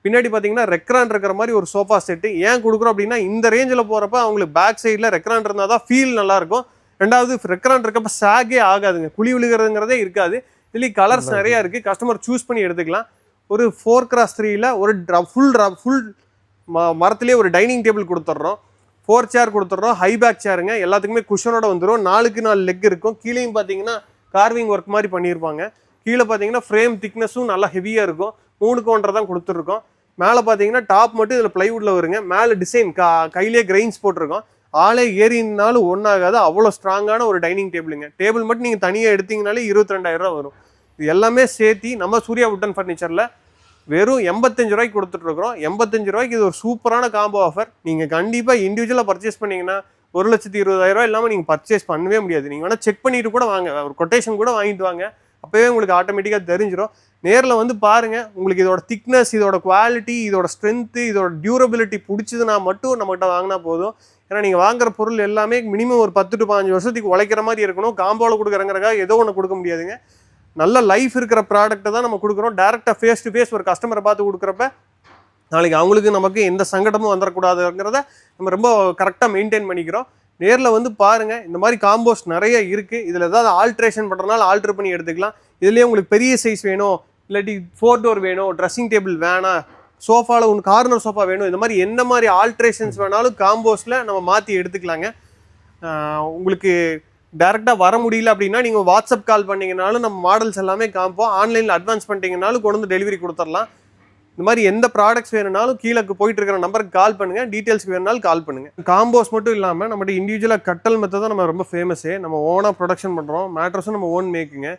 பின்னாடி பார்த்தீங்கன்னா ரெக்ரான் இருக்கிற மாதிரி ஒரு சோஃபா செட்டு. ஏன் கொடுக்குறோம் அப்படின்னா இந்த ரேஞ்சில் போகிறப்ப அவங்களுக்கு பேக் சைடில் ரெக்ரான் இருந்தால் தான் ஃபீல் நல்லாயிருக்கும். ரெண்டாவது ரெக்ரான் இருக்கப்போ சாகே ஆகாதுங்க, குழி விழுகிறதுங்கிறதே இருக்காது. இதுலேயும் கலர்ஸ் நிறையா இருக்குது, கஸ்டமர் சூஸ் பண்ணி எடுத்துக்கலாம். ஒரு 4x3ல் ஒரு ஃபுல் மரத்துலேயே ஒரு டைனிங் டேபிள் கொடுத்துட்றோம். 4 சேர் கொடுத்துட்றோம். ஹை பேக் சேருங்க, எல்லாத்துக்குமே குஷனோட வந்துடும். 4x4 லெக் இருக்கும். கீழேயும் பார்த்தீங்கன்னா கார்விங் ஒர்க் மாதிரி பண்ணியிருப்பாங்க. கீழே பார்த்தீங்கன்னா ஃப்ரேம் திக்னஸும் நல்லா ஹெவியாக இருக்கும். 3 தான் கொடுத்துருக்கோம். மேலே பார்த்தீங்கன்னா டாப் மட்டும் இதில் பிளைவுட்டில் வருங்க. மேலே டிசைன் கையிலே கிரைன்ஸ் போட்டிருக்கோம். ஆளே ஏறினாலும் ஒன்றாகாது, அவ்வளோ ஸ்ட்ராங்கான ஒரு டைனிங் டேபிளுங்க. டேபிள் மட்டும் நீங்கள் தனியாக எடுத்தீங்கனாலே 22,000 ரூபா வரும். இது எல்லாமே சேர்த்தி நம்ம சூர்யா வுட்டன் ஃபர்னிச்சரில் வெறும் 85 ரூபாய்க்கு கொடுத்துட்ருக்குறோம். 85 ரூபாய்க்கு இது ஒரு சூப்பரான காம்போ ஆஃபர். நீங்கள் கண்டிப்பாக இண்டிவிஜுவலாக பர்ச்சேஸ் பண்ணிங்கன்னா 1,20,000 இல்லாமல் நீங்கள் பர்ச்சேஸ் பண்ணவே முடியாது. நீங்கள் வேணால் செக் பண்ணிட்டு கூட வாங்க, ஒரு கொட்டேஷன் கூட வாங்கிட்டு வாங்க, அப்போவே உங்களுக்கு ஆட்டோமேட்டிக்காக தெரிஞ்சிடும். நேரில் வந்து பாருங்கள், உங்களுக்கு இதோட திக்னஸ், இதோட குவாலிட்டி, இதோட ஸ்ட்ரென்த்து, இதோட டியூரபிலிட்டி பிடிச்சதுன்னா மட்டும் நம்மகிட்ட வாங்கினா போதும். ஏன்னா நீங்கள் வாங்குற பொருள் எல்லாமே மினிமம் ஒரு 10 to 15 வருஷத்துக்கு உழைக்கிற மாதிரி இருக்கணும். காம்போவில் கொடுக்குறங்கிறக்காக ஏதோ ஒன்று கொடுக்க முடியாதுங்க. நல்ல லைஃப் இருக்கிற ப்ராடக்ட்டை தான் நம்ம கொடுக்குறோம். டேரெக்டாக ஃபேஸ் டு ஃபேஸ் ஒரு கஸ்டமரை பார்த்து கொடுக்குறப்ப நாளைக்கு அவங்களுக்கு நமக்கு எந்த சங்கடமும் வந்துடக்கூடாதுங்கிறத நம்ம ரொம்ப கரெக்டாக மெயின்டைன் பண்ணிக்கிறோம். நேரில் வந்து பாருங்கள், இந்த மாதிரி காம்போஸ் நிறைய இருக்குது. இதில் ஏதாவது ஆல்ட்ரேஷன் பண்ணுறதுனால ஆல்ட்ரு பண்ணி எடுத்துக்கலாம். இதுலேயே உங்களுக்கு பெரிய சைஸ் வேணும், இல்லாட்டி 4 டோர் வேணும், ட்ரெஸ்ஸிங் டேபிள் வேணாம், சோஃபாவில் ஒன்று கார்னர் சோஃபா வேணும், இந்த மாதிரி என்ன மாதிரி ஆல்ட்ரேஷன்ஸ் வேணாலும் காம்போஸில் நம்ம மாற்றி எடுத்துக்கலாங்க. உங்களுக்கு டேரெக்டாக வர முடியல அப்படின்னா நீங்கள் வாட்ஸ்அப் கால் பண்ணிங்கனாலும் நம்ம மாடல்ஸ் எல்லாமே காமிப்போம். ஆன்லைனில் அட்வான்ஸ் பண்ணிட்டீங்கனாலும் கொண்டு வந்து டெலிவரி கொடுத்துடலாம். இந்த மாதிரி எந்த ப்ராடக்ட்ஸ் வேணும்னாலும் கீழே போயிட்டு இருக்கிற நம்பருக்கு கால் பண்ணுங்கள். டீட்டெயில்ஸ்க்கு வேணுனாலும் கால் பண்ணுங்கள். காம்போஸ் மட்டும் இல்லாமல் நம்மகிட்ட இண்டிவிஜுவலாக கட்டல் மெத்தட் தான் நம்ம ரொம்ப ஃபேமஸே. நம்ம ஓனாக ப்ரொடக்ஷன் பண்ணுறோம். மேட்ரஸும் நம்ம ஓன் மேக்குங்க.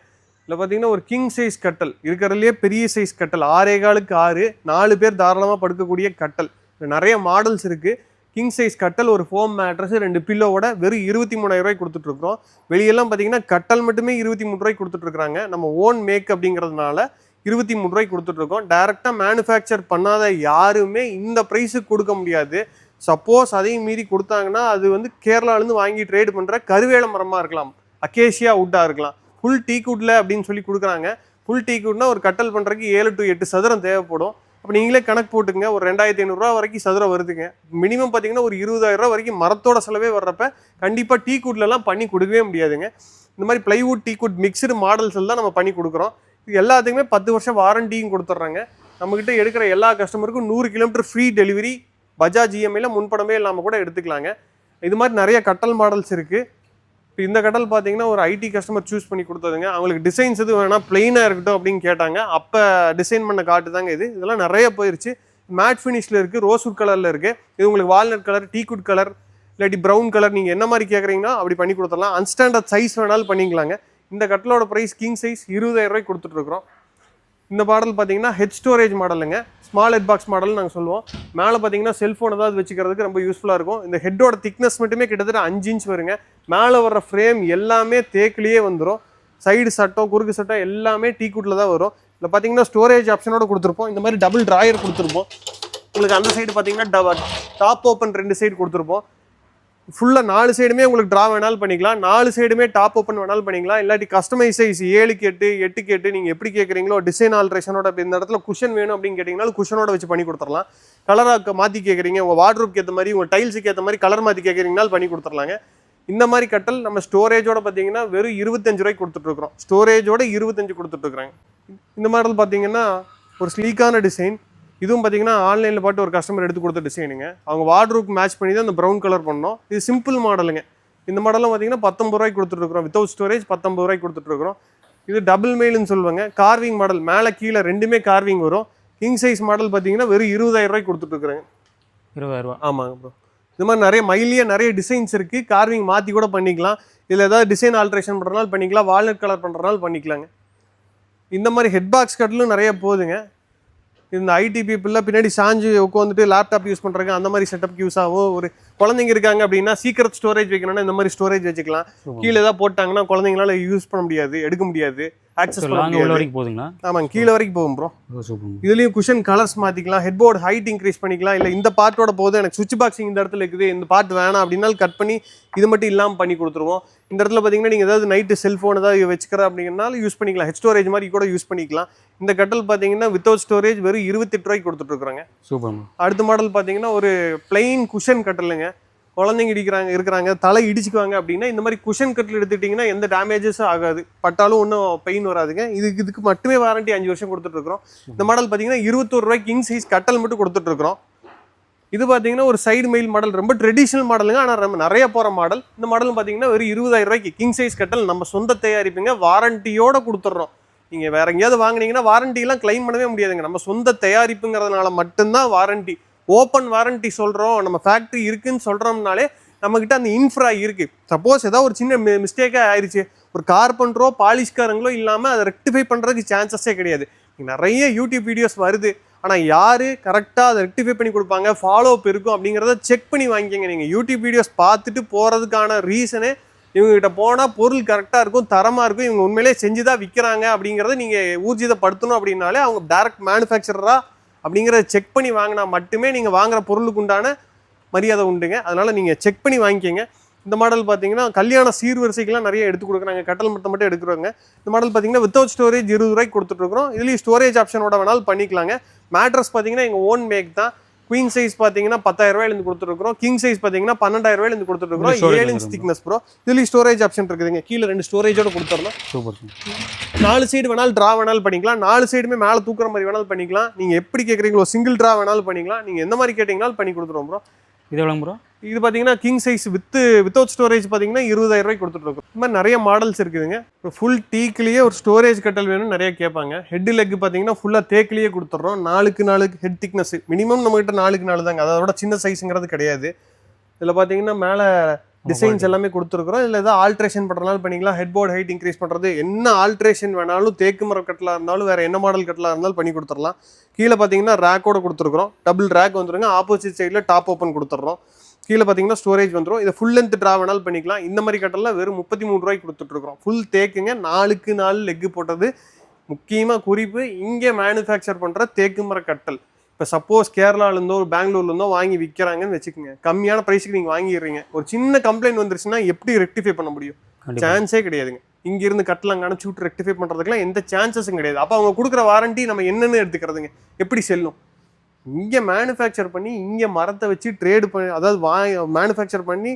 இதில் பார்த்தீங்கன்னா ஒரு கிங் சைஸ் கட்டல், இருக்கிறதுலையே பெரிய சைஸ் கட்டல், 6 4 பேர் தாராளமாக படுக்கக்கூடிய கட்டல். நிறைய மாடல்ஸ் இருக்குது. கிங் சைஸ் கட்டல், ஒரு ஃபோம் மேட்ரஸ், 2 பில்லோவோட வெறும் 23,000 ரூபாய்க்கு கொடுத்துட்ருக்குறோம். வெளியெல்லாம் பார்த்தீங்கன்னா கட்டல் மட்டுமே 23 ரூபாய்க்கு கொடுத்துட்ருக்குறாங்க. நம்ம ஓன் மேக் அப்படிங்கிறதுனால 23 ரூபாய்க்கு கொடுத்துட்ருக்கோம். டேரெக்டாக மேனுஃபேக்சர் பண்ணாத யாருமே இந்த ப்ரைஸுக்கு கொடுக்க முடியாது. சப்போஸ் அதையும் மீறி கொடுத்தாங்கன்னா அது வந்து கேரளாலேருந்து வாங்கி ட்ரேட் பண்ணுற கருவேல மரமாக இருக்கலாம், அக்கேஷியா வுட்டாக இருக்கலாம். ஃபுல் டீக்வுட்டில் அப்படின்னு சொல்லி கொடுக்குறாங்க. ஃபுல் டீக்வுட்னா ஒரு கட்டல் பண்ணுறதுக்கு 7 to 8 சதுரம் தேவைப்படும். அப்போ நீங்களே கணக்கு போட்டுங்க, ஒரு 2,500 ரூபா வரைக்கும் சதுரம் வருதுங்க. மினிமம் பார்த்தீங்கன்னா ஒரு 20,000 ரூபா வரைக்கும் மரத்தோட செலவே வர்றப்ப கண்டிப்பாக டீக்வுட்லலாம் பண்ணி கொடுக்கவே முடியாதுங்க. இந்த மாதிரி பிளைவுட் டீக்வுட் மிக்சடு மாடல்ஸ் எல்லாம் நம்ம பண்ணி கொடுக்குறோம். இது எல்லாத்துக்குமே 10 வருஷம் வாரண்டியும் கொடுத்துட்றாங்க. நம்மக்கிட்ட எடுக்கிற எல்லா கஸ்டமருக்கும் 100 கிலோமீட்டர் ஃப்ரீ டெலிவரி. பஜாஜ் இஎம்ஐயில் முன்படமே இல்லாமல் கூட எடுத்துக்கலாங்க. இது மாதிரி நிறைய கட்டல் மாடல்ஸ் இருக்குது. இப்போ இந்த கட்டல் பார்த்தீங்கன்னா ஒரு ஐடி கஸ்டமர் சூஸ் பண்ணி கொடுத்ததுங்க. அவங்களுக்கு டிசைன்ஸ் எதுவும் வேணால் பிளெயினாக இருக்கட்டும் அப்படின்னு கேட்டாங்க. அப்போ டிசைன் பண்ண காட்டு தாங்க இது. இதெல்லாம் நிறைய போயிடுச்சு. மேட் ஃபினிஷில் இருக்குது, ரோஸ்வுட் கலரில் இருக்குது. இது உங்களுக்கு வால்நட் கலர், டீக்வுட் கலர், இல்லாட்டி ப்ரௌன் கலர் நீங்கள் என்ன மாதிரி கேட்குறீங்கன்னா அப்படி பண்ணி கொடுத்துடலாம். அன்ஸ்டாண்டர்ட் சைஸ் வேணாலும் பண்ணிக்கலாங்க. இந்த கட்டிலோட ப்ரைஸ் கிங் சைஸ் 20,000 ரூபாய்க்கு கொடுத்துட்ருக்குறோம். இந்த மாடல் பார்த்தீங்கன்னா ஹெட் ஸ்டோரேஜ் மாடலுங்க, ஸ்மால் ஹெட் பாக்ஸ் மாடல் நாங்கள் சொல்லுவோம். மேலே பார்த்தீங்கன்னா செல்ஃபோன் ஏதாவது வச்சுக்கிறதுக்கு ரொம்ப யூஸ்ஃபுல்லாக இருக்கும். இந்த ஹெட்டோட திக்னஸ் மட்டுமே கிட்டத்தட்ட 5 இன்ச் வருங்க. மேலே வர்ற ஃப்ரேம் எல்லாமே தேக்கிலேயே வந்துடும். சைடு சட்டம் குறுக்கு சட்டம் எல்லாமே டீக்குட்டில் தான் வரும். இதில் பார்த்தீங்கன்னா ஸ்டோரேஜ் ஆப்ஷனோட கொடுத்துருப்போம். இந்த மாதிரி டபுள் ட்ராயர் கொடுத்துருப்போம். உங்களுக்கு அந்த சைடு பார்த்தீங்கன்னா டாப் ஓப்பன் 2 சைடு கொடுத்துருப்போம். ஃபுல்லாக 4 சைடுமே உங்களுக்கு ட்ரா வேணாலும் பண்ணிக்கலாம், 4 சைடுமே டாப் ஓப்பன் வேணாலும் பண்ணிக்கலாம். இல்லாட்டி கஸ்டமைஸ் சைஸ் 7க்கு 8 8க்கு 8 நீங்கள் எப்படி கேட்குறீங்களோ டிசைன் ஆல்ட்ரேஷனோட இந்த இடத்துல குஷன் வேணும் அப்படின்னு கேட்டிங்கனாலும் குஷனோட வச்சு பண்ணி கொடுத்துடலாம். கலராக மாற்றி கேட்குறீங்க, உங்கள் வார்ட்ரூப்க்கு ஏற்ற மாதிரி உங்கள் டைல்ஸுக்கு ஏற்ற மாதிரி கலர் மாற்றி கேட்குறீங்கனாலும் பண்ணி கொடுத்துடலாங்க. இந்த மாதிரி கட்டல் நம்ம ஸ்டோரேஜோட பார்த்தீங்கன்னா வெறும் 25 ரூபாய்க்கு கொடுத்துட்ருக்குறோம். ஸ்டோரேஜோட 25 கொடுத்துட்ருக்குறாங்க. இந்த மாடல் பார்த்தீங்கன்னா ஒரு ஸ்லீக்கான டிசைன். இதுவும் பார்த்தீங்கன்னா ஆன்லைனில் பாட்டு ஒரு கஸ்டமர் எடுத்து கொடுத்த டிசைனுங்க. அவங்க வார்ட்ரூப்க்கு மேட்ச் பண்ணி தான் அந்த ப்ரௌன் கலர் பண்ணோம். இது சிம்பிள் மாடலுங்க. இந்த மாடலாம் பார்த்தீங்கன்னா 19 ரூபாய்க்கு கொடுத்துட்ருக்குறோம். வித்தவுட் ஸ்டோரேஜ் 19 ரூபாய்க்கு கொடுத்துட்ருக்குறோம். இது டபுள் மெயில்னு சொல்லுவாங்க. கார்விங் மாடல், மேலே கீழே ரெண்டுமே கார்விங் வரும். கிங் சைஸ் மாடல் பார்த்தீங்கன்னா வெறும் 20,000 ரூபாய்க்கு கொடுத்துட்ருக்குறாங்க. 20,000 ரூபா. ஆமாங்க ப்ரோ. இது மாதிரி நிறைய மைலியே நிறைய டிசைன்ஸ் இருக்குது. கார்விங் மாற்றி கூட பண்ணிக்கலாம். இதில் ஏதாவது டிசைன் ஆல்ட்ரேஷன் பண்ணுறனால பண்ணிக்கலாம், வால்நட் கலர் பண்ணுறனால பண்ணிக்கலாங்க. இந்த மாதிரி ஹெட் பாக்ஸ் கட்டிலும் நிறைய போகுதுங்க. இந்த ஐடி பீப்புளில் பின்னாடி சாஞ்சு உட்காந்துட்டு லேப்டாப் யூஸ் பண்ணுறாங்க, அந்த மாதிரி செட்டப்க்கு யூஸ் ஆகும். ஒரு குழந்தைங்க இருக்காங்க அப்படின்னா சீக்கிரம் ஸ்டோரேஜ் வைக்கணும்னா இந்த மாதிரி ஸ்டோரேஜ் வச்சுக்கலாம். கீழே ஏதாவது போட்டாங்கன்னா குழந்தைங்களால யூஸ் பண்ண முடியாது, எடுக்க முடியாது, ஆக்சஸ் பண்ண முடியாது. போகுதுங்களா? ஆமாங்க, கீழே வரைக்கும் போகும் ப்ரோ. இதுலேயும் குஷன் கலர்ஸ் மாற்றிக்கலாம், ஹெட் போர்டு ஹைட் இன்க்ரீஸ் பண்ணிக்கலாம். இல்லை இந்த பார்ட்டோட போது எனக்கு சுவிட்ச் பாக்ஸிங் இந்த இடத்துல இருக்குது, இந்த பார்ட் வேணாம் அப்படின்னாலும் கட் பண்ணி இது மட்டும் இல்லாமல் பண்ணி கொடுத்துருவோம். இந்த இடத்துல பார்த்தீங்கன்னா நீங்கள் ஏதாவது நைட்டு செல்ஃபோன் ஏதாவது வச்சுக்கிற அப்படிங்கிறனால யூஸ் பண்ணிக்கலாம். ஹெட் ஸ்டோரேஜ் மாதிரி கூட யூஸ் பண்ணிக்கலாம். இந்த கட்டல் பார்த்தீங்கன்னா வித்தவுட் ஸ்டோரேஜ் வெறும் 28 ரூபாய்க்கு கொடுத்துட்ருக்குறாங்க. சூப்பர். அடுத்த மாடல் பார்த்தீங்கன்னா ஒரு பிளெயின் குஷன் கட்டலுங்க. குழந்தைங்க இருக்கிறாங்க தலை இடிச்சுக்குவாங்க அப்படின்னா இந்த மாதிரி குஷன் கட்டில் எடுத்துக்கிட்டிங்கன்னா எந்த டேமேஜஸும் ஆகாது, பட்டாலும் ஒன்றும் பெயின் வராதுங்க. இதுக்கு மட்டுமே வாரண்டி 5 வருஷம் கொடுத்துட்ருக்குறோம். இந்த மாடல் பார்த்தீங்கன்னா 21 ரூபாய்க்கு கிங் சைஸ் கட்டல் மட்டும் கொடுத்துட்ருக்குறோம். இது பார்த்தீங்கன்னா ஒரு சைடு மெயில் மாடல், ரொம்ப ட்ரெடிஷ்னல் மாடலுங்க, ஆனால் நம்ம நிறைய போகிற மாடல். இந்த மாடல் பார்த்தீங்கன்னா வெறும் 20,000 ரூபாய்க்கு கிங் சைஸ் கட்டல் நம்ம சொந்த தயாரிப்புங்க, வாரண்டியோட கொடுத்துட்றோம். நீங்கள் வேற எங்கேயாவது வாங்கினீங்கன்னா வாரண்டிலாம் கிளைம் பண்ணவே முடியாதுங்க. நம்ம சொந்த தயாரிப்புங்கிறதுனால மட்டும்தான் வாரண்டி. ஓப்பன் வாரண்டி சொல்கிறோம், நம்ம ஃபேக்ட்ரி இருக்குன்னு சொல்கிறோம்னாலே நம்மக்கிட்ட அந்த இன்ஃப்ரா இருக்குது. சப்போஸ் ஏதாவது ஒரு சின்ன மிஸ்டேக்காக ஆயிடுச்சு, ஒரு கார்பெண்டரோ பாலிஷ்காரங்களோ இல்லாமல் அதை ரெக்டிஃபை பண்ணுறதுக்கு சான்சஸே கிடையாது. நிறைய யூடியூப் வீடியோஸ் வருது, ஆனால் யார் கரெக்டாக அதை ரெக்டிஃபை பண்ணி கொடுப்பாங்க, ஃபாலோ அப் இருக்கும் அப்படிங்கிறத செக் பண்ணி வாங்கிக்கங்க. நீங்கள் யூடியூப் வீடியோஸ் பார்த்துட்டு போகிறதுக்கான ரீசனே இவங்ககிட்ட போனால் பொருள் கரெக்டாக இருக்கும், தரமாக இருக்கும், இவங்க உண்மையிலே செஞ்சு தான் விற்கிறாங்க அப்படிங்கிறத நீங்கள் ஊர்ஜிதப்படுத்தணும். அப்படின்னாலே அவங்க டைரக்ட் மேனுஃபேக்சரராக அப்படிங்கிறத செக் பண்ணி வாங்கினா மட்டுமே நீங்கள் வாங்குகிற பொருளுக்கு உண்டான மரியாதை உண்டுங்க. அதனால் நீங்கள் செக் பண்ணி வாங்கிக்கோங்க. இந்த மாடல் பார்த்தீங்கன்னா கல்யாண சீர்வரிசைக்கெல்லாம் நிறைய எடுத்து கொடுக்குறாங்க, கட்டல் மட்டும் எடுக்கிறாங்க. இந்த மாடல் பார்த்தீங்கன்னா வித்தவுட் ஸ்டோரேஜ் 20 ரூபாய்க்கு கொடுத்துட்ருக்குறோம். இதுலேயும் ஸ்டோரேஜ் ஆப்ஷனோட வேணாலும் பண்ணிக்கலாங்க. மேட்ரஸ் பார்த்தீங்கன்னா எங்கள் ஓன் மேக் தான். குயின் சைஸ் பார்த்தீங்கன்னா 10,000 ரூபாயிலேருந்து கொடுத்துருக்குறோம். கிங் சைஸ் பார்த்தீங்கன்னா 12,000 ரூபாயிலேருந்து கொடுத்துருக்குறோம். 7 இன்ச் திக்னஸ் ப்ரோ. இதுலேயும் ஸ்டோரேஜ் ஆப்ஷன் இருக்குதுங்க. கீழே 2 ஸ்டோரேஜோட கொடுத்துடலாம். சூப்பர். 4 சைடு வேணாலும் ட்ரா வேணாலும் பண்ணிக்கலாம், 4 சைடுமே மேலே தூக்குற மாதிரி வேணாலும் பண்ணிக்கலாம். நீங்கள் எப்படி கேட்குறீங்களோ சிங்கிள் ட்ரா வேணாலும் பண்ணிக்கலாம். நீங்கள் எந்த மாதிரி கேட்டிங்கனாலும் பண்ணி கொடுத்துருவோம் ப்ரோ. இது எவ்வளோ ப்ரோ? இது பார்த்தீங்கன்னா கிங் சைஸ் வித்தவுட் ஸ்டோரேஜ் பார்த்தீங்கன்னா 20,000 ரூபாய்க்கு கொடுத்துட்ருக்கோம். இந்த மாதிரி நிறைய மாடல்ஸ் இருக்குதுங்க. இப்போ ஃபுல் டீக்லேயே ஒரு ஸ்டோரேஜ் கட்டல் வேணும்னு நிறைய கேட்பாங்க. ஹெட் லெக் பார்த்தீங்கன்னா ஃபுல்லாக தேக்கிலேயே கொடுத்துட்றோம். 4க்கு 4 ஹெட் திக்னஸ் மினிமம் நம்மகிட்ட 4க்கு 4 தாங்க, அதோட சின்ன சைஸுங்கிறது கிடையாது. இதில் பார்த்தீங்கன்னா மேலே டிசைன்ஸ் எல்லாமே கொடுத்துருக்குறோம். இதில் ஏதாவது ஆல்ட்ரேஷன் பண்ணுறதுனால பண்ணிக்கலாம். ஹெட் போர்டு ஹைட் இன்க்ரீஸ் பண்ணுறது, என்ன ஆல்ட்ரேஷன் வேணாலும், தேக்கு மரம் கட்டலாக இருந்தாலும் வேறு என்ன மாடல் கட்டலாக இருந்தாலும் பண்ணி கொடுத்துடலாம். கீழே பார்த்தீங்கன்னா ரேக்கோட கொடுத்துருக்குறோம். டபுள் ரேக் வந்துருங்க. ஆப்போசிட் சைடில் டாப் ஓப்பன் கொடுத்துட்றோம். கீழே பார்த்தீங்கன்னா ஸ்டோரேஜ் வந்துடும். இதை ஃபுல் லென்த் ட்ரா வேணாலும் பண்ணிக்கலாம். இந்த மாதிரி கட்டலாம் வெறும் 33 ரூபாய்க்கு கொடுத்துட்ருக்குறோம். ஃபுல் தேக்குங்க, 4க்கு 4 லெக்கு போட்டது. முக்கியமாக குறிப்பு, இங்கே மேனுஃபேக்சர் பண்ணுற தேக்கு மர கட்டல். இப்போ சப்போஸ் கேரளாலேருந்தோ ஒரு பெங்களூர்லேருந்தோ வாங்கி விற்கிறாங்கன்னு வச்சுக்கோங்க, கம்மியான ப்ரைஸுக்கு நீங்கள் வாங்கிடுறீங்க. ஒரு சின்ன கம்ப்ளைண்ட் வந்துருச்சுன்னா எப்படி ரெக்டிஃபை பண்ண முடியும்? சான்ஸே கிடையாதுங்க. இங்கேருந்து கட்டலாம் அனுப்பிச்சு விட்டு ரெக்டிஃபை பண்ணுறதுக்குலாம் எந்த சான்சஸும் கிடையாது. அப்போ அவங்க கொடுக்குற வாரண்டி நம்ம என்னென்னு எடுத்துக்கிறதுங்க, எப்படி செல்லும்? இங்கே மேனுஃபேக்சர் பண்ணி இங்கே மரத்தை வச்சு ட்ரேடு பண்ணி, அதாவது மேனுஃபேக்சர் பண்ணி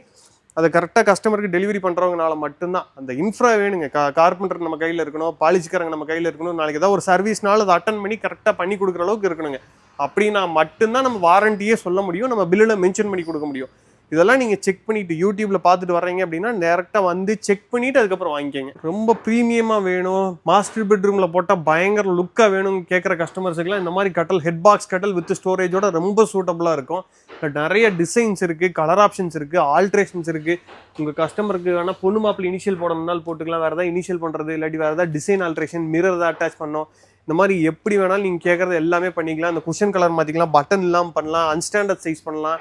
அதை கரெக்டாக கஸ்டமருக்கு டெலிவரி பண்ணுறவங்கனால மட்டும்தான். அந்த இன்ஃப்ரா வேணுங்க. கார்பெண்டர் நம்ம கையில் இருக்கணும், பாலிஷ்காரங்க நம்ம கையில் இருக்கணும். நாளைக்கு ஏதாவது ஒரு சர்வீஸ்னால அதை அட்டன் பண்ணி கரெக்டாக பண்ணி கொடுக்குற அளவுக்கு இருக்கணுங்க. அப்படின்னா மட்டும்தான் நம்ம வாரண்டியே சொல்ல முடியும், நம்ம பில்லில் மென்ஷன் பண்ணி கொடுக்க முடியும். இதெல்லாம் நீங்கள் செக் பண்ணிவிட்டு யூடியூப்பில் பார்த்துட்டு வர்றீங்க அப்படின்னா டேரெக்டாக வந்து செக் பண்ணிவிட்டு அதுக்கப்புறம் வாங்கிக்கோங்க. ரொம்ப ப்ரீமியமாக வேணும், மாஸ்டர் பெட்ரூமில் போட்டால் பயங்கர லுக்காக வேணும்னு கேட்குற கஸ்டமர்ஸுக்குலாம் இந்த மாதிரி கட்டல், ஹெட் பாக்ஸ் கட்டல் வித் ஸ்டோரேஜோட ரொம்ப சூட்டபுளாக இருக்கும். நிறைய டிசைன்ஸ் இருக்குது, கலர் ஆப்ஷன்ஸ் இருக்குது, ஆல்ட்ரேஷன்ஸ் இருக்குது. உங்கள் கஸ்டமருக்கு வேணால் பொண்ணு மாப்பிள்ளை இனிஷியல் போடணும்னாலும் போட்டுக்கலாம், வேறு ஏதாவது இனிஷியல் பண்ணுறது, இல்லாட்டி வேறு ஏதாவது டிசைன் ஆல்ட்ரேஷன், மிரர் ஏதாவது அட்டாச் பண்ணோம், இந்த மாதிரி எப்படி வேணாலும் நீங்கள் கேட்குறது எல்லாமே பண்ணிக்கலாம். இந்த குஷன் கலர் மாற்றிக்கலாம், பட்டன் இல்லாமல் பண்ணலாம், அன்ஸ்டாண்டர்ட் சைஸ் பண்ணலாம்.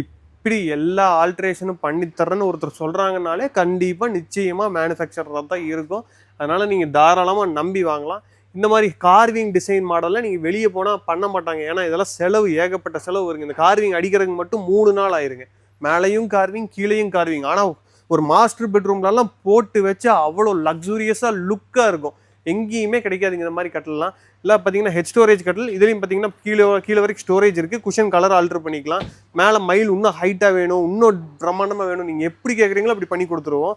இப்படி எல்லா ஆல்ட்ரேஷனும் பண்ணித்தரேன்னு ஒருத்தர் சொல்கிறாங்கனாலே கண்டிப்பாக நிச்சயமாக மேனுஃபேக்சராக தான் இருக்கும். அதனால் நீங்கள் தாராளமாக நம்பி வாங்கலாம். இந்த மாதிரி கார்விங் டிசைன் மாடலில் நீங்கள் வெளியே போனால் பண்ண மாட்டாங்க. ஏன்னா இதெல்லாம் செலவு, ஏகப்பட்ட செலவு வருங்க. இந்த கார்விங் அடிக்கிறதுக்கு மட்டும் 3 நாள் ஆயிருங்க. மேலேயும் கார்விங், கீழேயும் கார்விங். ஆனால் ஒரு மாஸ்டர் பெட்ரூம்லலாம் போட்டு வச்சு அவ்வளோ லக்ஸூரியஸாக லுக்காக இருக்கும். எங்கேயுமே கிடைக்காதுங்க இந்த மாதிரி கட்டலாம். இல்லை பார்த்தீங்கன்னா ஹெட் ஸ்டோரேஜ் கட்டல். இதுலேயும் பார்த்தீங்கன்னா கீழே வரைக்கும் ஸ்டோரேஜ் இருக்குது. குஷன் கலர் ஆல்டர் பண்ணிக்கலாம். மேலே மயில் இன்னும் ஹைட்டாக வேணும், இன்னும் பிரம்மாண்டமாக வேணும், நீங்கள் எப்படி கேட்குறீங்களோ அப்படி பண்ணி கொடுத்துருவோம்.